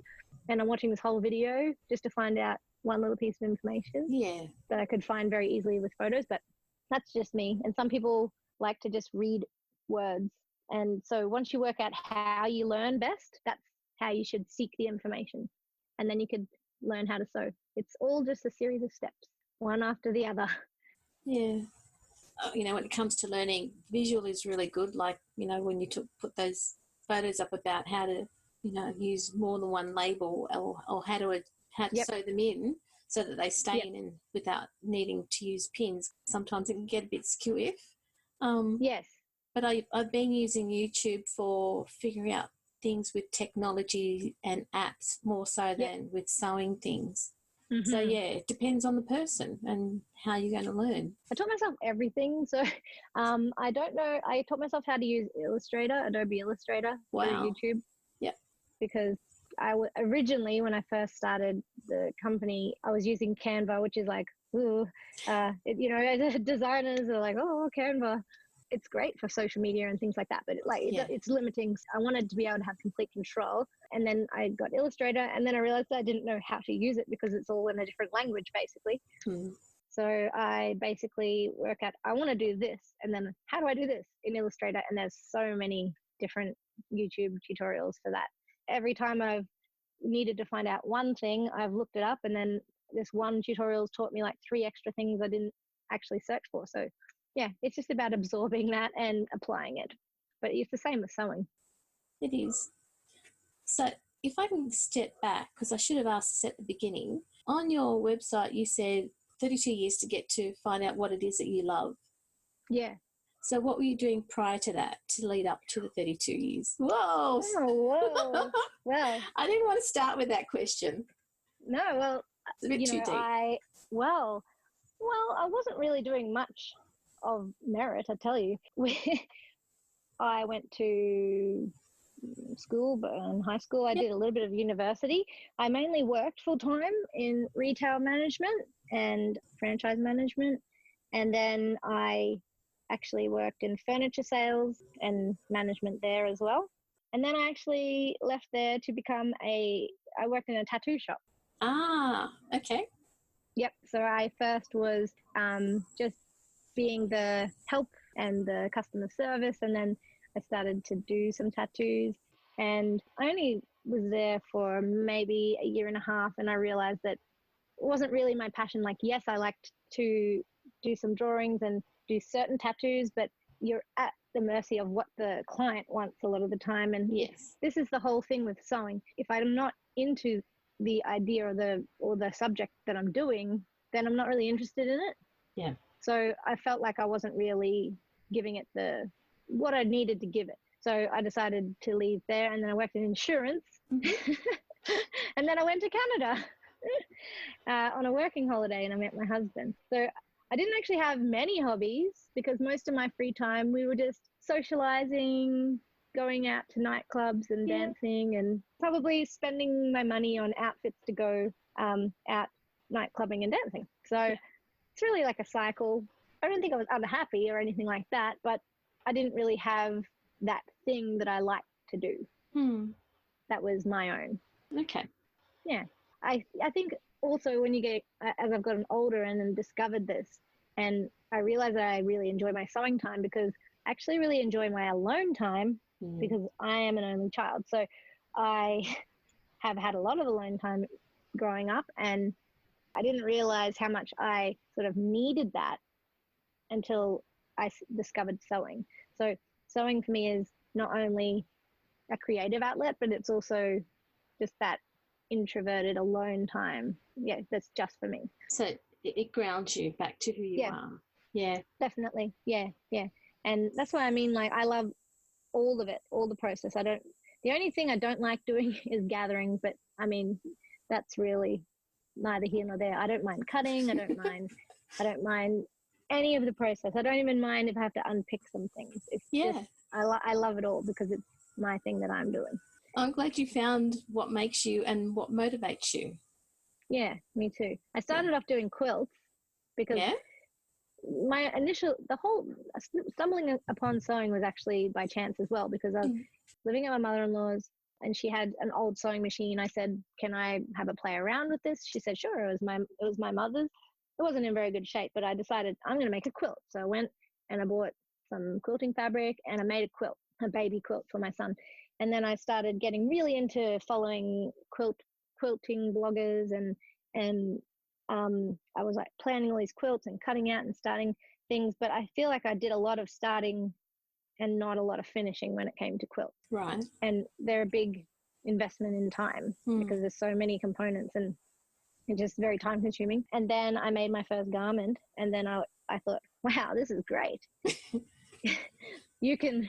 and I'm watching this whole video just to find out one little piece of information that I could find very easily with photos. But that's just me. And some people like to just read words. And so once you work out how you learn best, that's how you should seek the information. And then you could learn how to sew. It's all just a series of steps, one after the other. Yeah. When it comes to learning, visual is really good. Like, when you put those photos up about how to, use more than one label, or how to sew them in so that they stay in and without needing to use pins. Sometimes it can get a bit skewy. Yes. But I've been using YouTube for figuring out things with technology and apps more so than with sewing things. So, it depends on the person and how you're going to learn. I taught myself everything. So I don't know. I taught myself how to use Adobe Illustrator through YouTube. Yep. Because originally, when I first started the company, I was using Canva, which is like, designers are like, oh, Canva. It's great for social media and things like that, but it's limiting. I wanted to be able to have complete control. And then I got Illustrator, and then I realized I didn't know how to use it because it's all in a different language, basically. So I basically work out, I want to do this, and then how do I do this in Illustrator? And there's so many different YouTube tutorials for that. Every time I've needed to find out one thing, I've looked it up, and then this one tutorial's taught me like 3 extra things I didn't actually search for. So yeah, it's just about absorbing that and applying it. But it's the same with sewing. It is. So if I can step back, because I should have asked this at the beginning, on your website you said 32 years to get to find out what it is that you love. Yeah. So what were you doing prior to that to lead up to the 32 years? Whoa. Oh, whoa. Well, I didn't want to start with that question. No, well, it's a bit too deep. I wasn't really doing much of merit, I tell you. I went to school, but in high school I did a little bit of university. I mainly worked full-time in retail management and franchise management, and then I actually worked in furniture sales and management there as well. And then I actually left there to I worked in a tattoo shop. Ah, okay. Yep. So I first was just being the help and the customer service, and then I started to do some tattoos, and I only was there for maybe a year and a half, and I realized that it wasn't really my passion. Like, yes, I liked to do some drawings and do certain tattoos, but you're at the mercy of what the client wants a lot of the time. And yes, this is the whole thing with sewing. If I'm not into the idea or the subject that I'm doing, then I'm not really interested in it. Yeah. So I felt like I wasn't really giving it what I needed to give it. So I decided to leave there, and then I worked in insurance. Mm-hmm. And then I went to Canada on a working holiday, and I met my husband. So I didn't actually have many hobbies, because most of my free time we were just socializing, going out to nightclubs and dancing, and probably spending my money on outfits to go out nightclubbing and dancing. So it's really like a cycle. I don't think I was unhappy or anything like that, but I didn't really have that thing that I liked to do. That was my own. Okay. Yeah. I think also when you get, as I've gotten older and then discovered this, and I realized that I really enjoy my sewing time, because I actually really enjoy my alone time, because I am an only child. So I have had a lot of alone time growing up, and I didn't realize how much I sort of needed that until I discovered sewing. So sewing for me is not only a creative outlet, but it's also just that introverted alone time. Yeah, that's just for me. So it grounds you back to who you are. Yeah. Definitely. Yeah. And that's why I mean, like, I love all of it, all the process. The only thing I don't like doing is gathering, but I mean, that's really neither here nor there. I don't mind cutting. I don't mind any of the process. I don't even mind if I have to unpick some things. It's just, I love it all, because it's my thing that I'm doing. I'm glad you found what makes you and what motivates you. Yeah, me too. I started off doing quilts because my stumbling upon sewing was actually by chance as well, because I was living at my mother-in-law's, and she had an old sewing machine. I said, can I have a play around with this? She said, sure. It was my mother's. It wasn't in very good shape, but I decided I'm going to make a quilt. So I went and I bought some quilting fabric, and I made a quilt, a baby quilt for my son. And then I started getting really into following quilting bloggers, and I was like planning all these quilts and cutting out and starting things. But I feel like I did a lot of starting and not a lot of finishing when it came to quilts. Right. And they're a big investment in time, because there's so many components, and it's just very time consuming. And then I made my first garment, and then I thought, wow, this is great. you can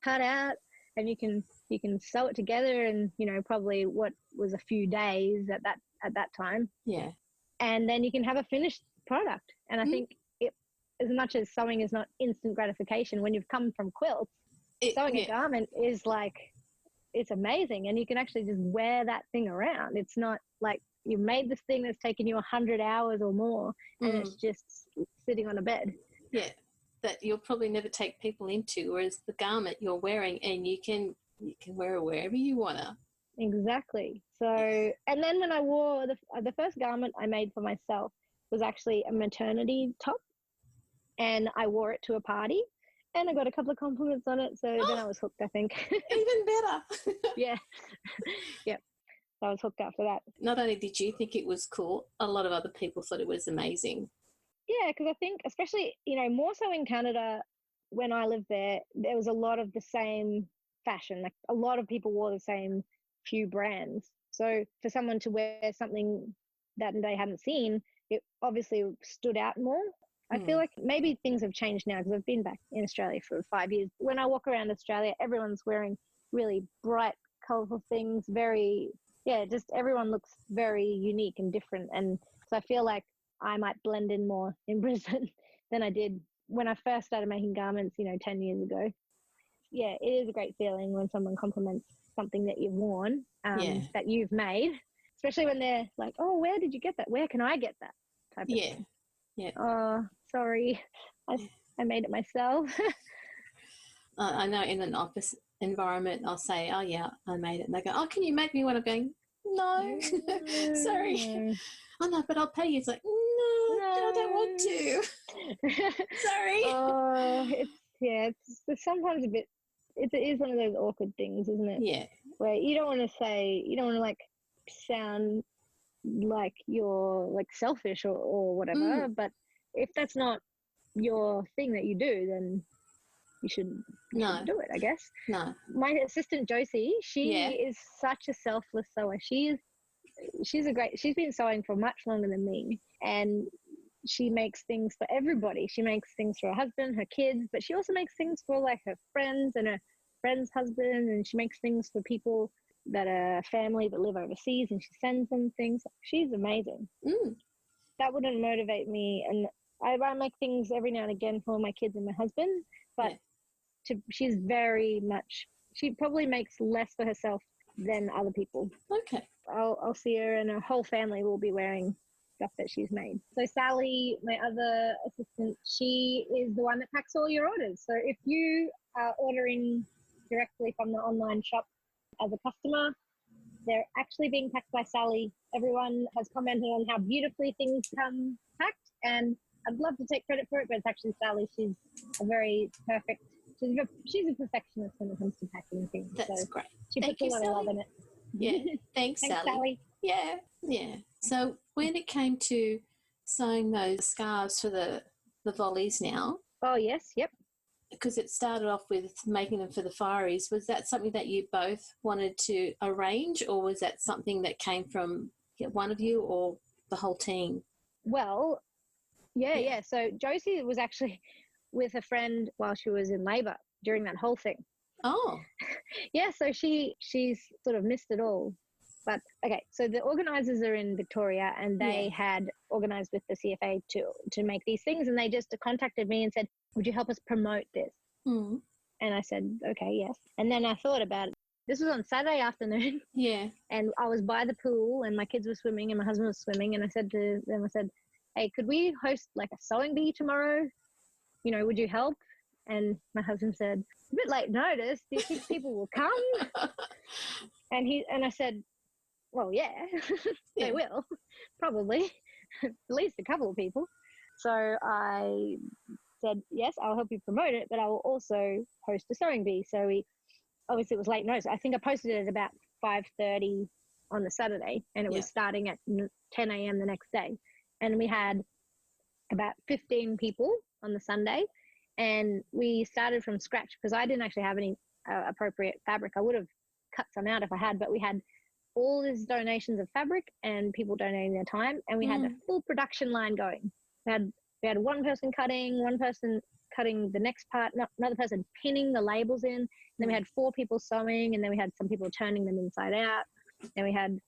cut out, and you can sew it together in, probably what was a few days at that time. Yeah. And then you can have a finished product. And I think as much as sewing is not instant gratification, when you've come from quilts, sewing a garment is like it's amazing. And you can actually just wear that thing around. It's not like you've made this thing that's taken you 100 hours or more and it's just sitting on a bed. Yeah, that you'll probably never take people into, whereas the garment you're wearing and you can wear it wherever you want to. Exactly. So, and then when I wore the first garment I made for myself was actually a maternity top, and I wore it to a party and I got a couple of compliments on it. So then I was hooked, I think. Even better. Yeah. Yeah. I was hooked after that. Not only did you think it was cool, a lot of other people thought it was amazing. Yeah, because I think especially, more so in Canada, when I lived there, there was a lot of the same fashion. Like a lot of people wore the same few brands. So for someone to wear something that they hadn't seen, it obviously stood out more. I feel like maybe things have changed now because I've been back in Australia for 5 years. When I walk around Australia, everyone's wearing really bright, colourful things. Just everyone looks very unique and different. And so I feel like I might blend in more in Brisbane than I did when I first started making garments, 10 years ago. Yeah, it is a great feeling when someone compliments something that you've worn, that you've made, especially when they're like, oh, where did you get that? Where can I get that? Type of thing. Yeah. Oh, sorry. I made it myself. I know in an office environment, I'll say, oh, yeah, I made it. And they go, oh, can you make me one? I'm going, no, sorry. No. Oh, no, but I'll pay you. It's like, no, I don't want to. Sorry. Oh, it's sometimes a bit, it is one of those awkward things, isn't it? Yeah. Where you don't want to like sound like you're like selfish or whatever, but if that's not your thing that you do, then you shouldn't do it, I guess. No. My assistant Josie, she is such a selfless sewer. She's been sewing for much longer than me, and she makes things for everybody. She makes things for her husband, her kids, but she also makes things for like her friends and her friend's husband, and she makes things for people that are family that live overseas, and she sends them things. She's amazing. That wouldn't motivate me, and I make things every now and again for my kids and my husband, but she's very much, she probably makes less for herself than other people. Okay. I'll see her and her whole family will be wearing stuff that she's made. So Sally, my other assistant, she is the one that packs all your orders. So if you are ordering directly from the online shop as a customer, they're actually being packed by Sally. Everyone has commented on how beautifully things come packed, and I'd love to take credit for it, but it's actually Sally. She's a very perfect, she's a perfectionist when it comes to packing things. That's great. She puts a lot of love in it. Yeah. Thanks, Sally. Yeah. So when it came to sewing those scarves for the volleys now. Oh, yes. Yep. Because it started off with making them for the fireys, was that something that you both wanted to arrange, or was that something that came from one of you or the whole team? Well, yeah. So Josie was actually with a friend while she was in labour during that whole thing. Oh. Yeah, so she's sort of missed it all. But, okay, so the organisers are in Victoria, and they had organised with the CFA to make these things, and they just contacted me and said, would you help us promote this? And I said, okay, yes. And then I thought about it. This was on Saturday afternoon. Yeah. And I was by the pool, and my kids were swimming, and my husband was swimming, and I said to them, hey, could we host like a sewing bee tomorrow? Would you help? And my husband said, a bit late notice. Do you think people will come? And I said, well, yeah, they will, probably, at least a couple of people. So I said, yes, I'll help you promote it, but I will also host a sewing bee. So obviously it was late notice. I think I posted it at about 5:30 on the Saturday, and it was starting at 10 a.m. the next day. And we had about 15 people on the Sunday, and we started from scratch because I didn't actually have any appropriate fabric. I would have cut some out if I had, but we had all these donations of fabric and people donating their time, and we had a full production line going. We had one person cutting, one person cutting the next part, another person pinning the labels in, and then we had 4 people sewing, and then we had some people turning them inside out, and we had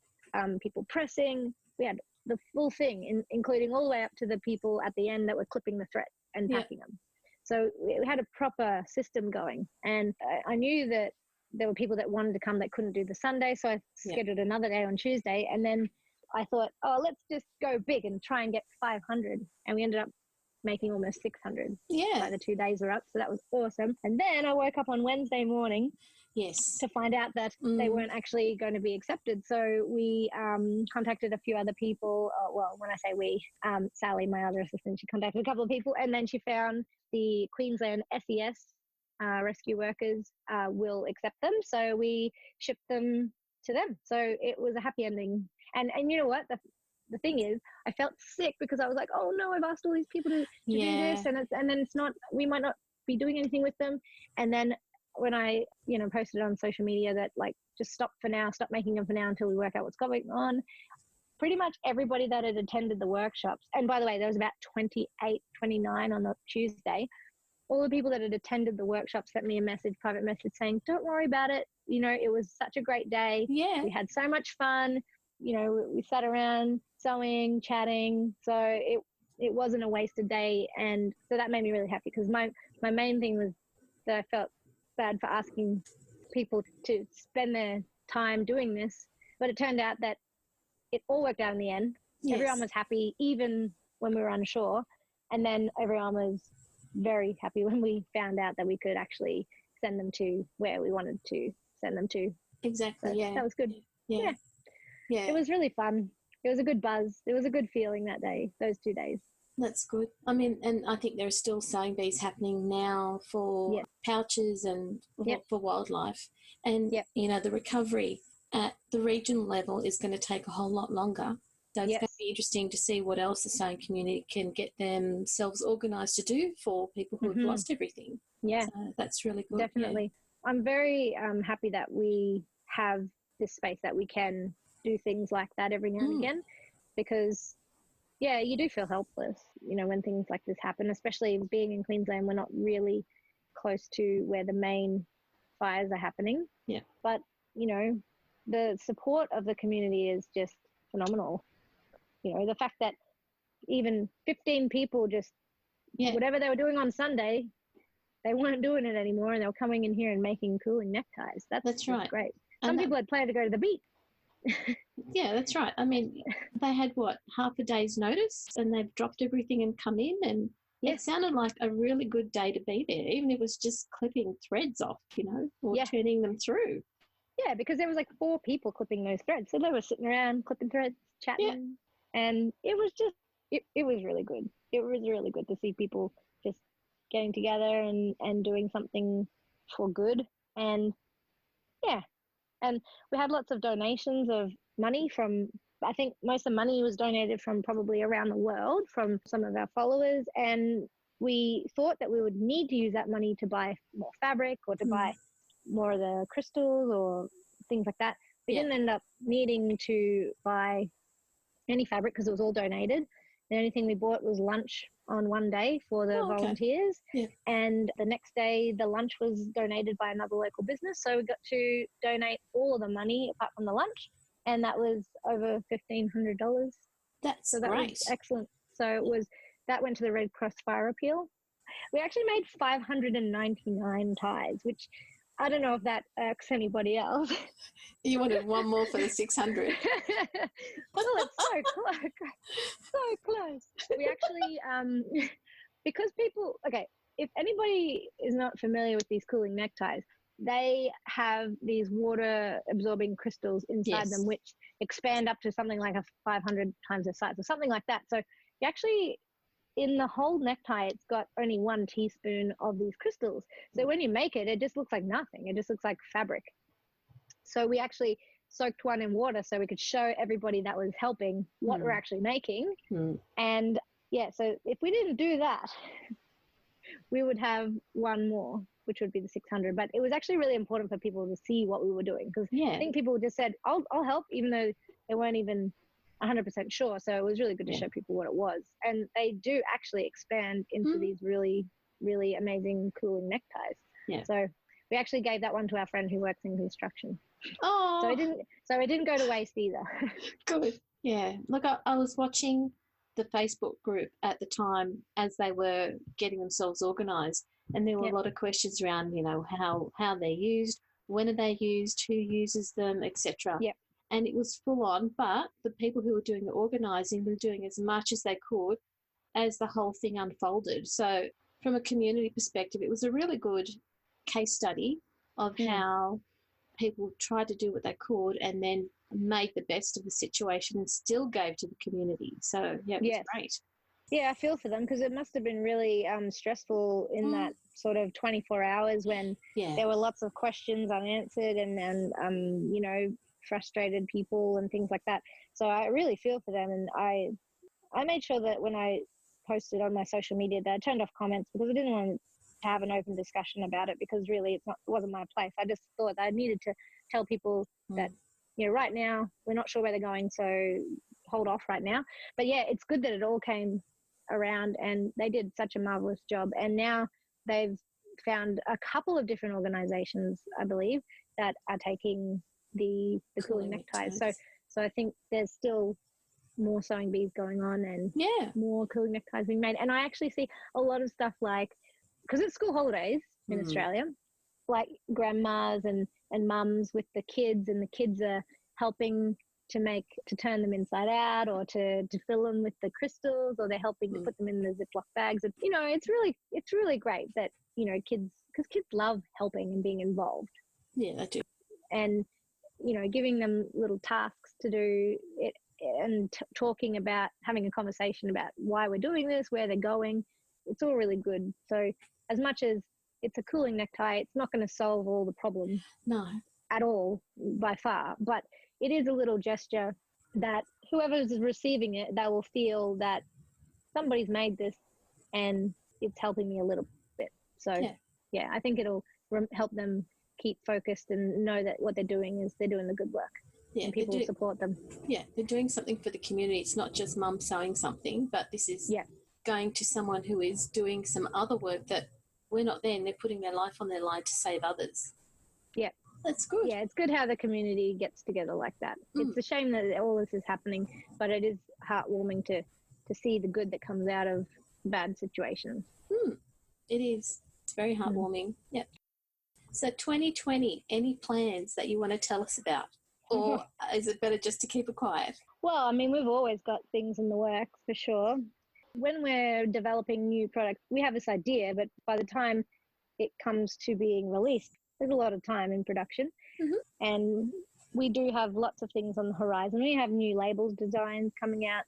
people pressing. We had the full thing, including all the way up to the people at the end that were clipping the thread and packing them. So we had a proper system going, and I knew that there were people that wanted to come that couldn't do the Sunday. So I scheduled another day on Tuesday. And then I thought, oh, let's just go big and try and get 500. And we ended up making almost 600 by the 2 days were up. So that was awesome. And then I woke up on Wednesday morning to find out that they weren't actually going to be accepted. So we contacted a few other people. Well, when I say we, Sally, my other assistant, she contacted a couple of people, and then she found the Queensland SES rescue workers will accept them. So we shipped them to them. So it was a happy ending. And you know what? The thing is, I felt sick because I was like, oh no, I've asked all these people to do this, and then it's not, we might not be doing anything with them. And then when I, posted on social media that like, just stop for now, stop making them for now until we work out what's going on. Pretty much everybody that had attended the workshops, and by the way, there was about 28, 29 on the Tuesday, all the people that had attended the workshop sent me a private message saying, don't worry about it. It was such a great day. Yeah. We had so much fun. We sat around sewing, chatting. So it wasn't a wasted day. And so that made me really happy, because my main thing was that I felt bad for asking people to spend their time doing this. But it turned out that it all worked out in the end. Yes. Everyone was happy, even when we were unsure. And then everyone was very happy when we found out that we could actually send them to where we wanted to send them to. Exactly. So yeah. That was good. Yeah. It was really fun. It was a good buzz. It was a good feeling that day, those 2 days. That's good. I mean, and I think there are still sewing bees happening now for pouches and for wildlife. And, the recovery at the regional level is going to take a whole lot longer. So it's going to be interesting to see what else the sewing community can get themselves organised to do for people who have lost everything. Yeah. So that's really good. Definitely. Yeah. I'm very happy that we have this space that we can do things like that every now and again, because you do feel helpless, when things like this happen, especially being in Queensland. We're not really close to where the main fires are happening. Yeah. But, the support of the community is just phenomenal. The fact that even 15 people just, whatever they were doing on Sunday, they weren't doing it anymore, and they were coming in here and making cooling neckties. That's right. Great. Some people had planned to go to the beach. Yeah, that's right. I mean, they had half a day's notice, and they've dropped everything and come in, and it sounded like a really good day to be there, even if it was just clipping threads off, or turning them through. Yeah, because there was like 4 people clipping those threads, so they were sitting around clipping threads, chatting, and it was just it was really good. It was really good to see people just getting together and doing something for good. And and we had lots of donations of money from, I think most of the money was donated from probably around the world from some of our followers. And we thought that we would need to use that money to buy more fabric or to buy more of the crystals or things like that. We didn't end up needing to buy any fabric because it was all donated. The only thing we bought was lunch on one day for the volunteers. Yeah. And the next day, the lunch was donated by another local business. So we got to donate all of the money apart from the lunch. And that was over $1,500. That's so that great. Was excellent. So that went to the Red Cross Fire Appeal. We actually made 599 ties, which I don't know if that irks anybody else. You wanted one more for the 600. Well, it's so close. So close. We actually, because people, if anybody is not familiar with these cooling neckties, they have these water absorbing crystals inside them, which expand up to something like 500 times the size or something like that. So you actually, in the whole necktie, it's got only 1 teaspoon of these crystals. So when you make it, it just looks like nothing. It just looks like fabric. So we actually soaked one in water so we could show everybody that was helping what we're actually making. And so if we didn't do that, we would have one more, which would be the 600. But it was actually really important for people to see what we were doing, because I think people just said, I'll help, even though they weren't even 100% sure. So it was really good to show people what it was. And they do actually expand into these really, really amazing cooling neckties. Yeah. So we actually gave that one to our friend who works in construction. Oh. So it didn't go to waste either. Good. Yeah. Look, I was watching the Facebook group at the time as they were getting themselves organised, and there were a lot of questions around, how they're used, when are they used, who uses them, etc. Yep. And it was full on, but the people who were doing the organising were doing as much as they could as the whole thing unfolded. So from a community perspective, it was a really good case study of how people tried to do what they could and then made the best of the situation and still gave to the community. So, yeah, it was great. Yeah, I feel for them because it must have been really stressful in that sort of 24 hours when there were lots of questions unanswered and you know, frustrated people and things like that. So I really feel for them, and I made sure that when I posted on my social media that I turned off comments because I didn't want to have an open discussion about it, because really it wasn't my place. I just thought I needed to tell people that, you know, right now we're not sure where they're going, so hold off right now. But yeah, it's good that it all came around and they did such a marvelous job. And now they've found a couple of different organizations, I believe, that are taking the cooling neckties. So I think there's still more sewing bees going on and more cooling neckties being made. And I actually see a lot of stuff like, because it's school holidays in Australia, like grandmas and mums with the kids, and the kids are helping to turn them inside out or to fill them with the crystals, or they're helping to put them in the Ziploc bags. And, you know, it's really great that, you know, because kids love helping and being involved. Yeah, they do. And, you know, giving them little tasks to do it and talking about, having a conversation about why we're doing this, where they're going. It's all really good. So as much as it's a cooling necktie, it's not going to solve all the problems. No. At all, by far. But it is a little gesture that whoever's receiving it, they will feel that somebody's made this and it's helping me a little bit. So, yeah I think it'll help them keep focused and know that what they're doing is they're doing the good work. Yeah, and people will support them. Yeah, they're doing something for the community. It's not just mum sewing something, but this is going to someone who is doing some other work that we're not there, and they're putting their life on their line to save others. Yeah. That's good. Yeah, it's good how the community gets together like that. It's a shame that all this is happening, but it is heartwarming to see the good that comes out of bad situations. It is. It's very heartwarming. Yep. So 2020, any plans that you want to tell us about? Or is it better just to keep it quiet? Well, I mean, we've always got things in the works for sure. When we're developing new products, we have this idea, but by the time it comes to being released, there's a lot of time in production. And we do have lots of things on the horizon. We have new labels designs coming out.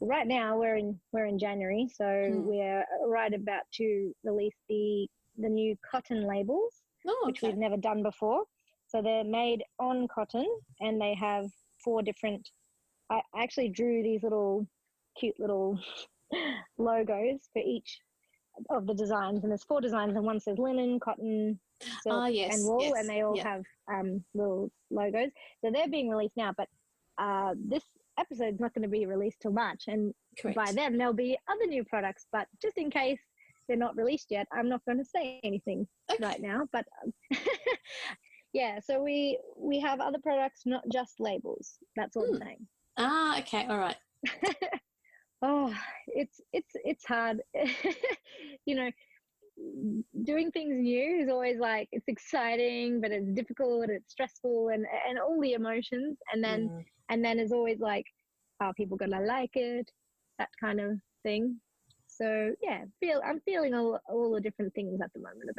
Right now we're in January, so we're right about to release the new cotton labels, which we've never done before. So they're made on cotton, and they have 4 different, I actually drew these cute little logos for each of the designs, and there's 4 designs, and one says linen, cotton, silk and wool, and they all have little logos. So they're being released now, but this episode's not going to be released till March, and by then there'll be other new products. But just in case they're not released yet, I'm not going to say anything right now. But yeah, so we have other products, not just labels. That's all I'm saying. Okay, all right. Oh, it's hard. You know, doing things new is always like, it's exciting, but it's difficult, it's stressful, and all the emotions. And then it's always like, are people gonna like it? That kind of thing. So yeah, I'm feeling all the different things at the moment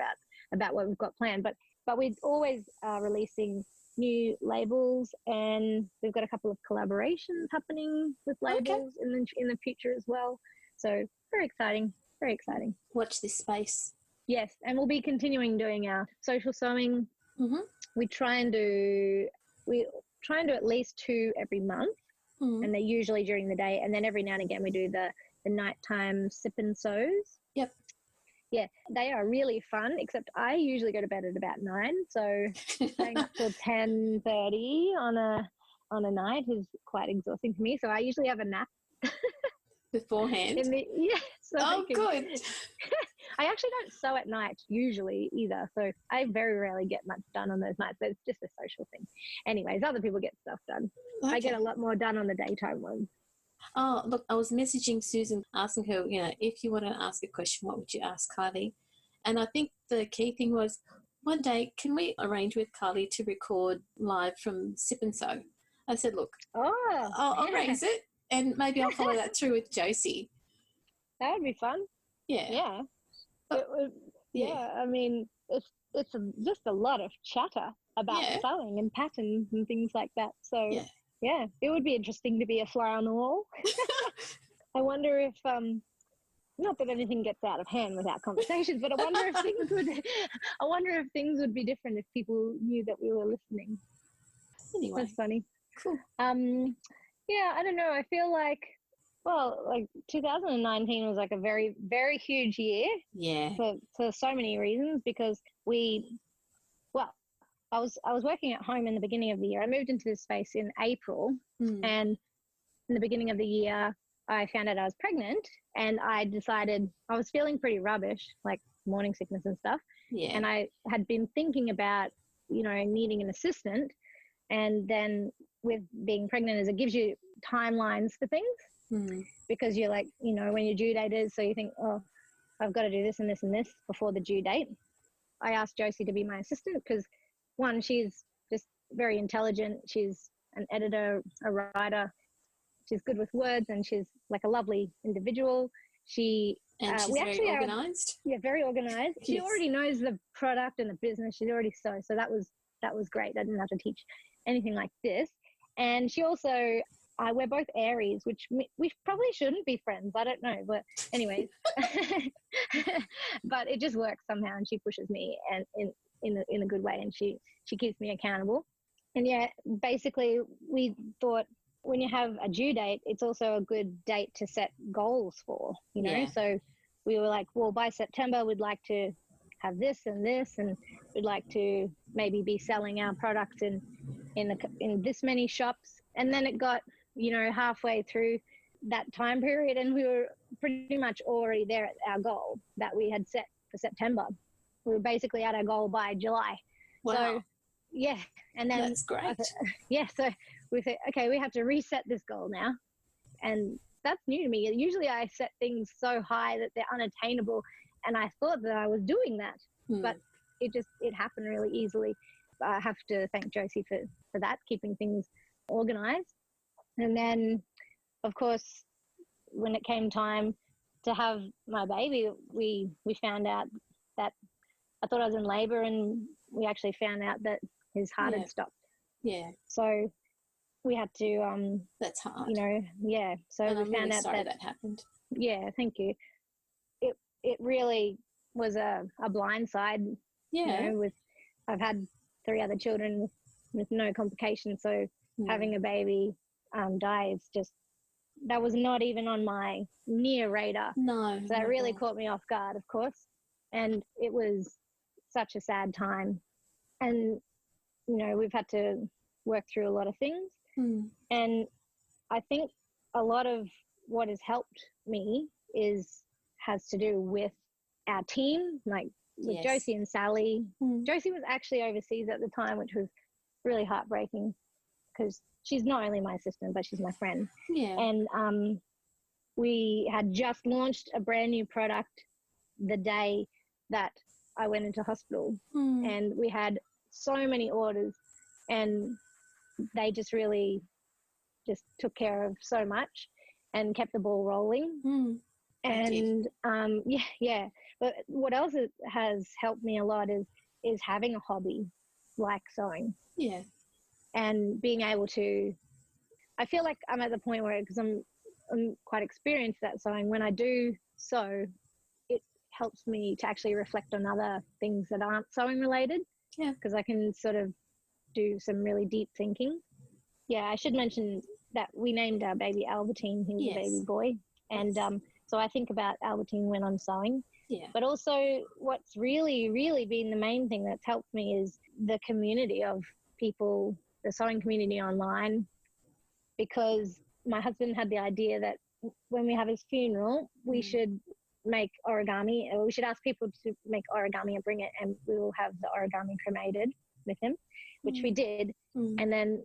about what we've got planned. But we're always releasing new labels, and we've got a couple of collaborations happening with labels in the future as well. So very exciting. Watch this space. Yes, and we'll be continuing doing our social sewing. We try and do at least 2 every month, and they're usually during the day, and then every now and again we do the nighttime sip and sews. Yep. Yeah, they are really fun, except I usually go to bed at about 9, so staying up till 10:30 on a night is quite exhausting for me. So I usually have a nap beforehand. Good. I actually don't sew at night usually either, so I very rarely get much done on those nights. But it's just a social thing. Anyways, other people get stuff done. I get a lot more done on the daytime ones. Oh, look, I was messaging Susan, asking her, you know, if you want to ask a question, what would you ask Kylie? And I think the key thing was, one day, can we arrange with Kylie to record live from Sip and Sew? I said, look, I'll raise it, and maybe I'll follow that through with Josie. That would be fun. Yeah. Yeah. I mean, it's just a lot of chatter about sewing and patterns and things like that. So yeah, it would be interesting to be a fly on the wall. I wonder if not that anything gets out of hand without conversations, but I wonder if things would be different if people knew that we were listening. Anyway, that's funny. Cool. Yeah, I don't know. I feel like 2019 was like a very, very huge year. Yeah. For so many reasons, because I was working at home in the beginning of the year. I moved into this space in April, and in the beginning of the year, I found out I was pregnant, and I decided I was feeling pretty rubbish, like morning sickness and stuff. Yeah. And I had been thinking about, needing an assistant. And then with being pregnant, it gives you timelines for things, because you're like, when your due date is, so you think, oh, I've got to do this and this and this before the due date. I asked Josie to be my assistant because, one, she's just very intelligent. She's an editor, a writer. She's good with words, and she's like a lovely individual. She's very organised. Very organised. Yes. She already knows the product and the business. She's already so that was great. I didn't have to teach anything like this. And she also, we're both Aries, which we probably shouldn't be friends. I don't know, but anyways, but it just works somehow, and she pushes me and in a good way, and she keeps me accountable. And yeah, basically we thought when you have a due date, it's also a good date to set goals for, So we were like, well, by September, we'd like to have this and this, and we'd like to maybe be selling our products in this many shops. And then it got, halfway through that time period, and we were pretty much already there at our goal that we had set for September. We were basically at our goal by July. Wow. So, yeah. And then that's great. So we said, okay, we have to reset this goal now. And that's new to me. Usually I set things so high that they're unattainable, and I thought that I was doing that, but it happened really easily. I have to thank Josie for that, keeping things organized. And then, of course, when it came time to have my baby, we found out that I thought I was in labor, and we actually found out that his heart had stopped. Yeah. So we had to that's hard. Yeah. So and we I'm found really out sorry that happened. Yeah, thank you. It really was a blindside. Yeah. I've had 3 other children with no complications, so having a baby die is just, that was not even on my near radar. No. So that really caught me off guard, of course. And it was such a sad time. And, we've had to work through a lot of things. And I think a lot of what has helped me has to do with our team, like with Josie and Sally. Josie was actually overseas at the time, which was really heartbreaking because she's not only my assistant, but she's my friend. Yeah. And we had just launched a brand new product the day that I went into hospital, and we had so many orders, and they just really just took care of so much and kept the ball rolling. And but what else has helped me a lot is having a hobby like sewing. Yeah. And being able to, I feel like I'm at the point where, because I'm quite experienced at sewing, when I do sew, it helps me to actually reflect on other things that aren't sewing related. Yeah. Because I can sort of do some really deep thinking. Yeah, I should mention that we named our baby Albertine. He was a baby boy. And so I think about Albertine when I'm sewing. Yeah. But also what's really, really been the main thing that's helped me is the community of people, the sewing community online, because my husband had the idea that when we have his funeral, we should make origami, or we should ask people to make origami and bring it, and we will have the origami cremated with him, which we did. And then,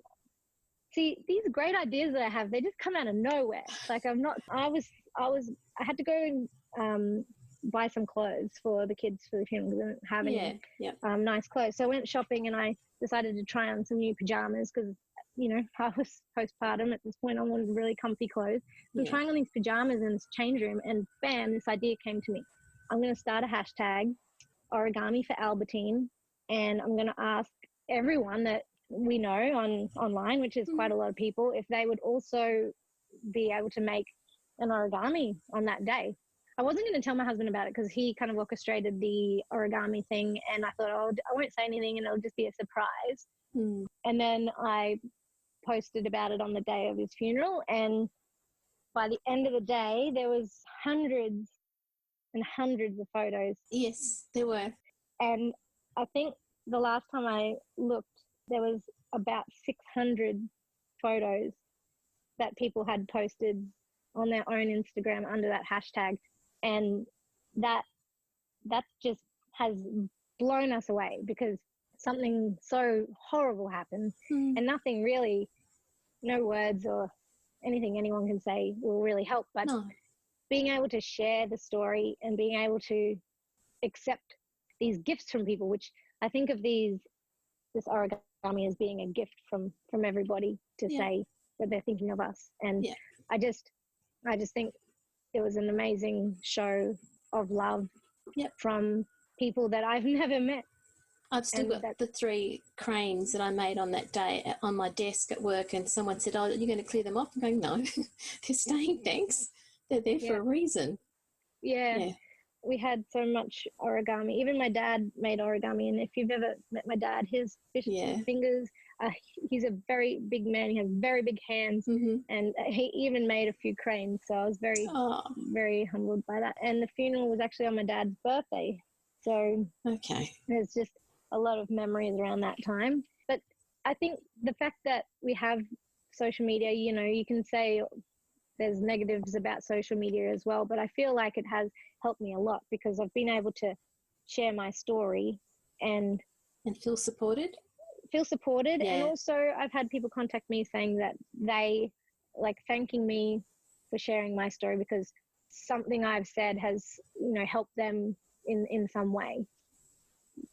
see, these great ideas that I have, they just come out of nowhere. Like I had to go and buy some clothes for the kids for the funeral because I didn't have any nice clothes. So I went shopping and I decided to try on some new pajamas because, you know, I was postpartum at this point. I wanted really comfy clothes. I'm trying on these pajamas in this change room and bam, this idea came to me. I'm going to start a hashtag, origami for Albertine, and I'm going to ask everyone that we know online, which is quite a lot of people, if they would also be able to make an origami on that day. I wasn't going to tell my husband about it because he kind of orchestrated the origami thing, and I thought, oh, I won't say anything and it'll just be a surprise. And then I posted about it on the day of his funeral, and by the end of the day there was hundreds and hundreds of photos. Yes, there were. And I think the last time I looked, there was about 600 photos that people had posted on their own Instagram under that hashtag. And that just has blown us away because something so horrible happened and nothing really, no words or anything anyone can say will really help. But being able to share the story and being able to accept these gifts from people, which I think of this origami as being a gift from everybody to say that they're thinking of us. And I just think it was an amazing show of love from people that I've never met. I've still got the 3 cranes that I made on that day on my desk at work, and someone said, oh, you're going to clear them off? I'm going, no, they're staying, thanks. They're there for a reason. Yeah. We had so much origami. Even my dad made origami, and if you've ever met my dad, his fingers, he's a very big man. He has very big hands, and he even made a few cranes. So I was very, very humbled by that. And the funeral was actually on my dad's birthday. So there's just a lot of memories around that time. But I think the fact that we have social media, you know, you can say there's negatives about social media as well, but I feel like it has helped me a lot because I've been able to share my story and feel supported. And also I've had people contact me saying that they like thanking me for sharing my story because something I've said has, you know, helped them in some way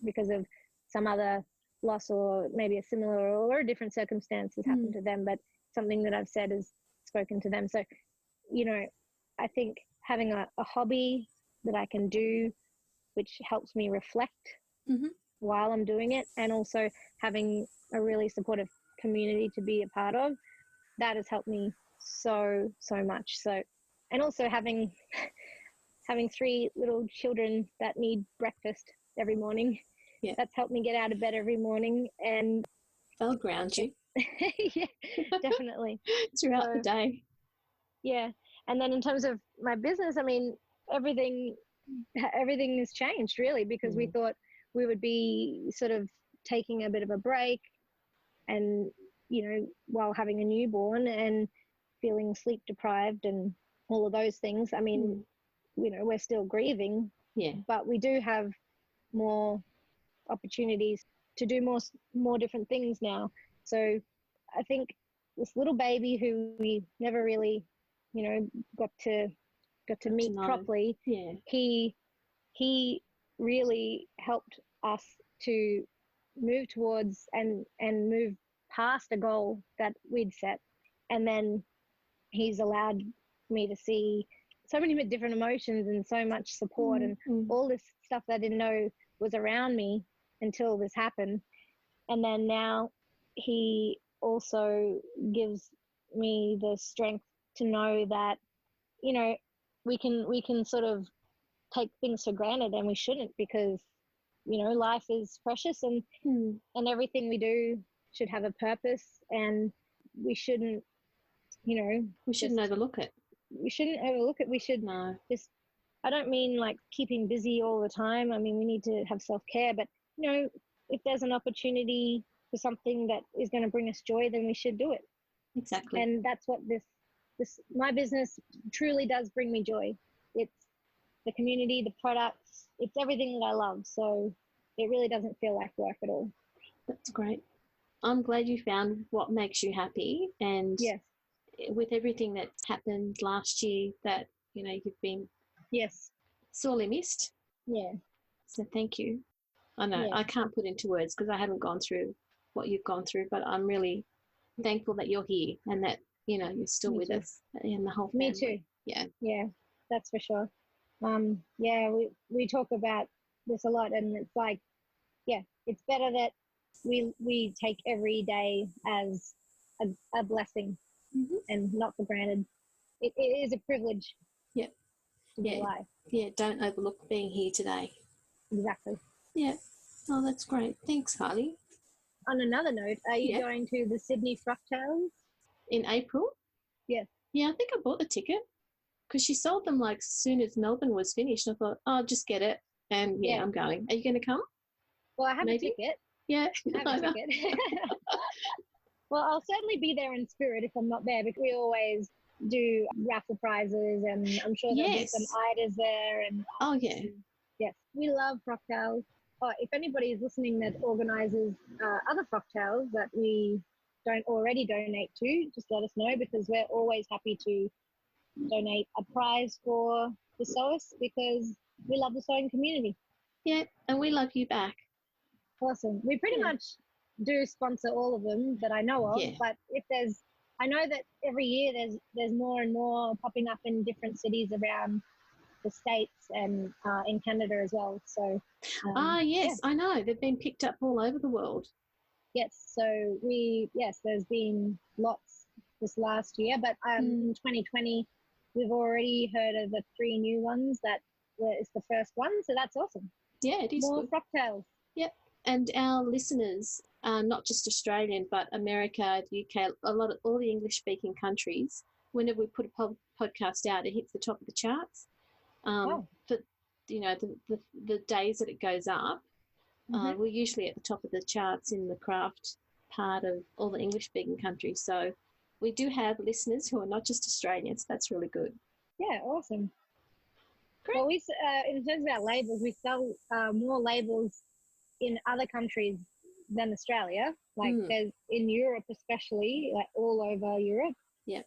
because of some other loss or maybe a similar or a different circumstance has happened to them, but something that I've said has spoken to them. So, you know, I think having a hobby that I can do, which helps me reflect while I'm doing it, and also having a really supportive community to be a part of, that has helped me so much. So, and also having 3 little children that need breakfast every morning, that's helped me get out of bed every morning, and they'll ground you. Yeah, definitely. Throughout the day. Yeah. And then in terms of my business, I mean, everything has changed really because we thought we would be sort of taking a bit of a break and, you know, while having a newborn and feeling sleep deprived and all of those things. I mean, you know, we're still grieving, but we do have more opportunities to do more different things now. So I think this little baby who we never really, you know, got to meet properly, he really helped us to move towards and move past a goal that we'd set. And then he's allowed me to see so many different emotions and so much support and all this stuff that I didn't know was around me until this happened. And then now he also gives me the strength to know that, you know, we can sort of take things for granted, and we shouldn't, because, you know, life is precious and everything we do should have a purpose, and we shouldn't, you know, we shouldn't overlook it. We shouldn't overlook it. We should just, I don't mean like keeping busy all the time. I mean, we need to have self-care, but, you know, if there's an opportunity for something that is going to bring us joy, then we should do it. Exactly. And that's what this my business truly does bring me joy. It's the community, the products, it's everything that I love. So it really doesn't feel like work at all. That's great. I'm glad you found what makes you happy, and with everything that's happened last year that, you know, you've been sorely missed. Yeah. So thank you. I know I can't put into words because I haven't gone through what you've gone through, but I'm really thankful that you're here and that, you're still with us and the whole family. Me too. Yeah. Yeah, that's for sure. We talk about this a lot, and it's like, it's better that we take every day as a blessing and not for granted. It is a privilege. Yeah. To be alive. Yeah, don't overlook being here today. Exactly. Yeah. Oh, that's great. Thanks, Kylie. On another note, are you going to the Sydney Frocktails? In April? Yes. Yeah, I think I bought the ticket because she sold them like as soon as Melbourne was finished. I thought, I'll just get it. And I'm going. Are you going to come? Well, I have a ticket. Yeah. I have a ticket. Well, I'll certainly be there in spirit if I'm not there, because we always do raffle prizes, and I'm sure there'll be some idas there. And yes, we love Frocktails. If anybody is listening that organises other Frocktails that we don't already donate to, just let us know, because we're always happy to donate a prize for the sewers, because we love the sewing community. Yeah, and we love you back. Awesome. We pretty much do sponsor all of them that I know of, but if I know that every year there's more and more popping up in different cities around the States and in Canada as well. So yes, I know. They've been picked up all over the world. Yes, so there's been lots this last year, but in 2020 we've already heard of the 3 new ones that is the first one, so that's awesome. Yeah, it is more Frocktails. Yep, and our listeners, not just Australian, but America, the UK, all the English-speaking countries. Whenever we put a podcast out, it hits the top of the charts. For the days that it goes up, we're usually at the top of the charts in the craft part of all the English-speaking countries. So we do have listeners who are not just Australians. That's really good. Yeah, awesome. Great. Well, we in terms of our labels, we sell more labels in other countries than Australia. Like there's in Europe, especially, like all over Europe. Yep.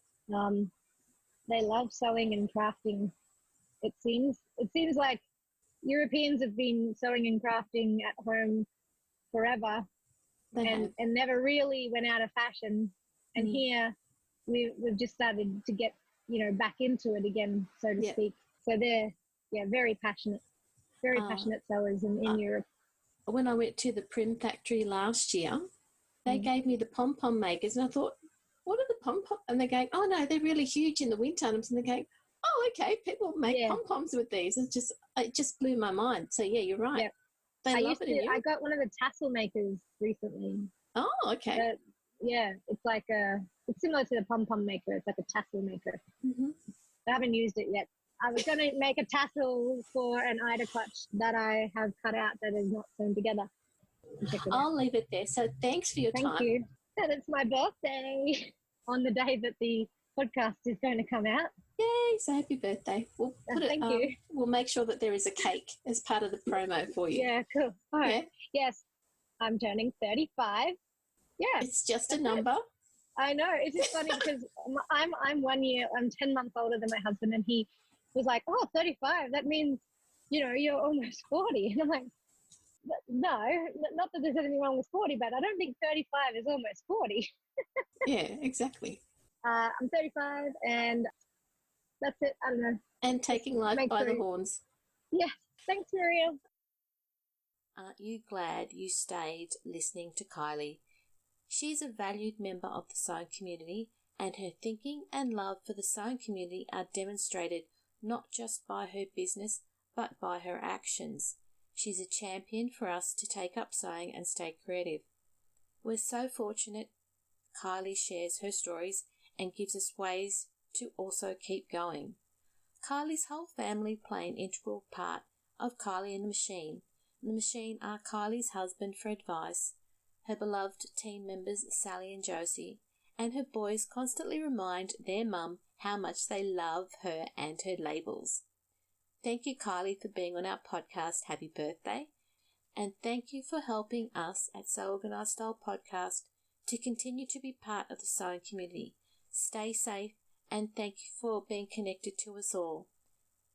They love sewing and crafting. It seems like Europeans have been sewing and crafting at home forever, and never really went out of fashion. And here we've just started to get back into it again, so to speak. So they're very passionate sewers in Europe. When I went to the Prim Factory last year, they gave me the pom-pom makers, and I thought, what are the pom-pom? And they're going, oh no, they're really huge in the winter. And they're going, oh, okay, people make pom-poms with these. It just blew my mind. So yeah, you're right. They love it in Europe. I got one of the tassel makers recently. Oh, okay. It's like it's similar to the pom-pom maker. It's like a tassel maker. I haven't used it yet. I was going to make a tassel for an Ida clutch that I have cut out that is not sewn together. I'll leave it there. So thanks for your time. Thank you. And it's my birthday on the day that the podcast is going to come out. Yay, so happy birthday. We'll put Thank you. We'll make sure that there is a cake as part of the promo for you. Yeah, cool. All right. Yes, I'm turning 35. Yeah. It's just a number. I know. It's just funny because I'm 10 months older than my husband, and he was like, oh, 35, that means, you're almost 40. And I'm like, no, not that there's anything wrong with 40, but I don't think 35 is almost 40. Yeah, exactly. I'm 35, and that's it. I don't know. And taking life by the horns. Yeah. Thanks, Muriel. Aren't you glad you stayed listening to Kylie? She's a valued member of the sewing community, and her thinking and love for the sewing community are demonstrated not just by her business, but by her actions. She's a champion for us to take up sewing and stay creative. We're so fortunate Kylie shares her stories and gives us ways to also keep going. Kylie's whole family play an integral part of Kylie and the Machine. The Machine are Kylie's husband for advice, her beloved team members Sally and Josie, and her boys constantly remind their mum how much they love her and her labels. Thank you, Kylie, for being on our podcast. Happy birthday. And thank you for helping us at Sew Organised Style Podcast to continue to be part of the sewing community. Stay safe, and thank you for being connected to us all.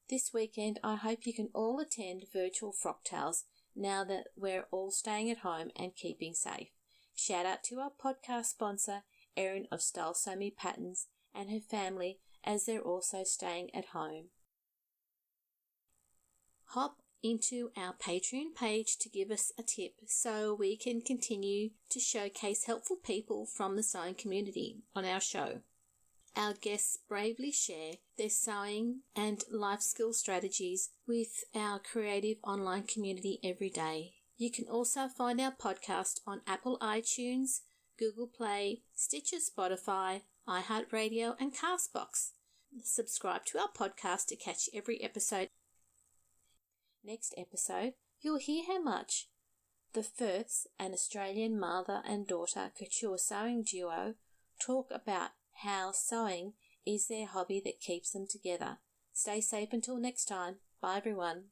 This weekend, I hope you can all attend virtual Frocktails now that we're all staying at home and keeping safe. Shout out to our podcast sponsor, Erin of Style So Me Patterns, and her family as they're also staying at home. Hop into our Patreon page to give us a tip so we can continue to showcase helpful people from the sewing community on our show. Our guests bravely share their sewing and life skill strategies with our creative online community every day. You can also find our podcast on Apple iTunes, Google Play, Stitcher, Spotify, iHeartRadio, and Castbox. Subscribe to our podcast to catch every episode. Next episode, you'll hear how much the Firths, an Australian mother and daughter couture sewing duo, talk about how sewing is their hobby that keeps them together. Stay safe until next time. Bye everyone.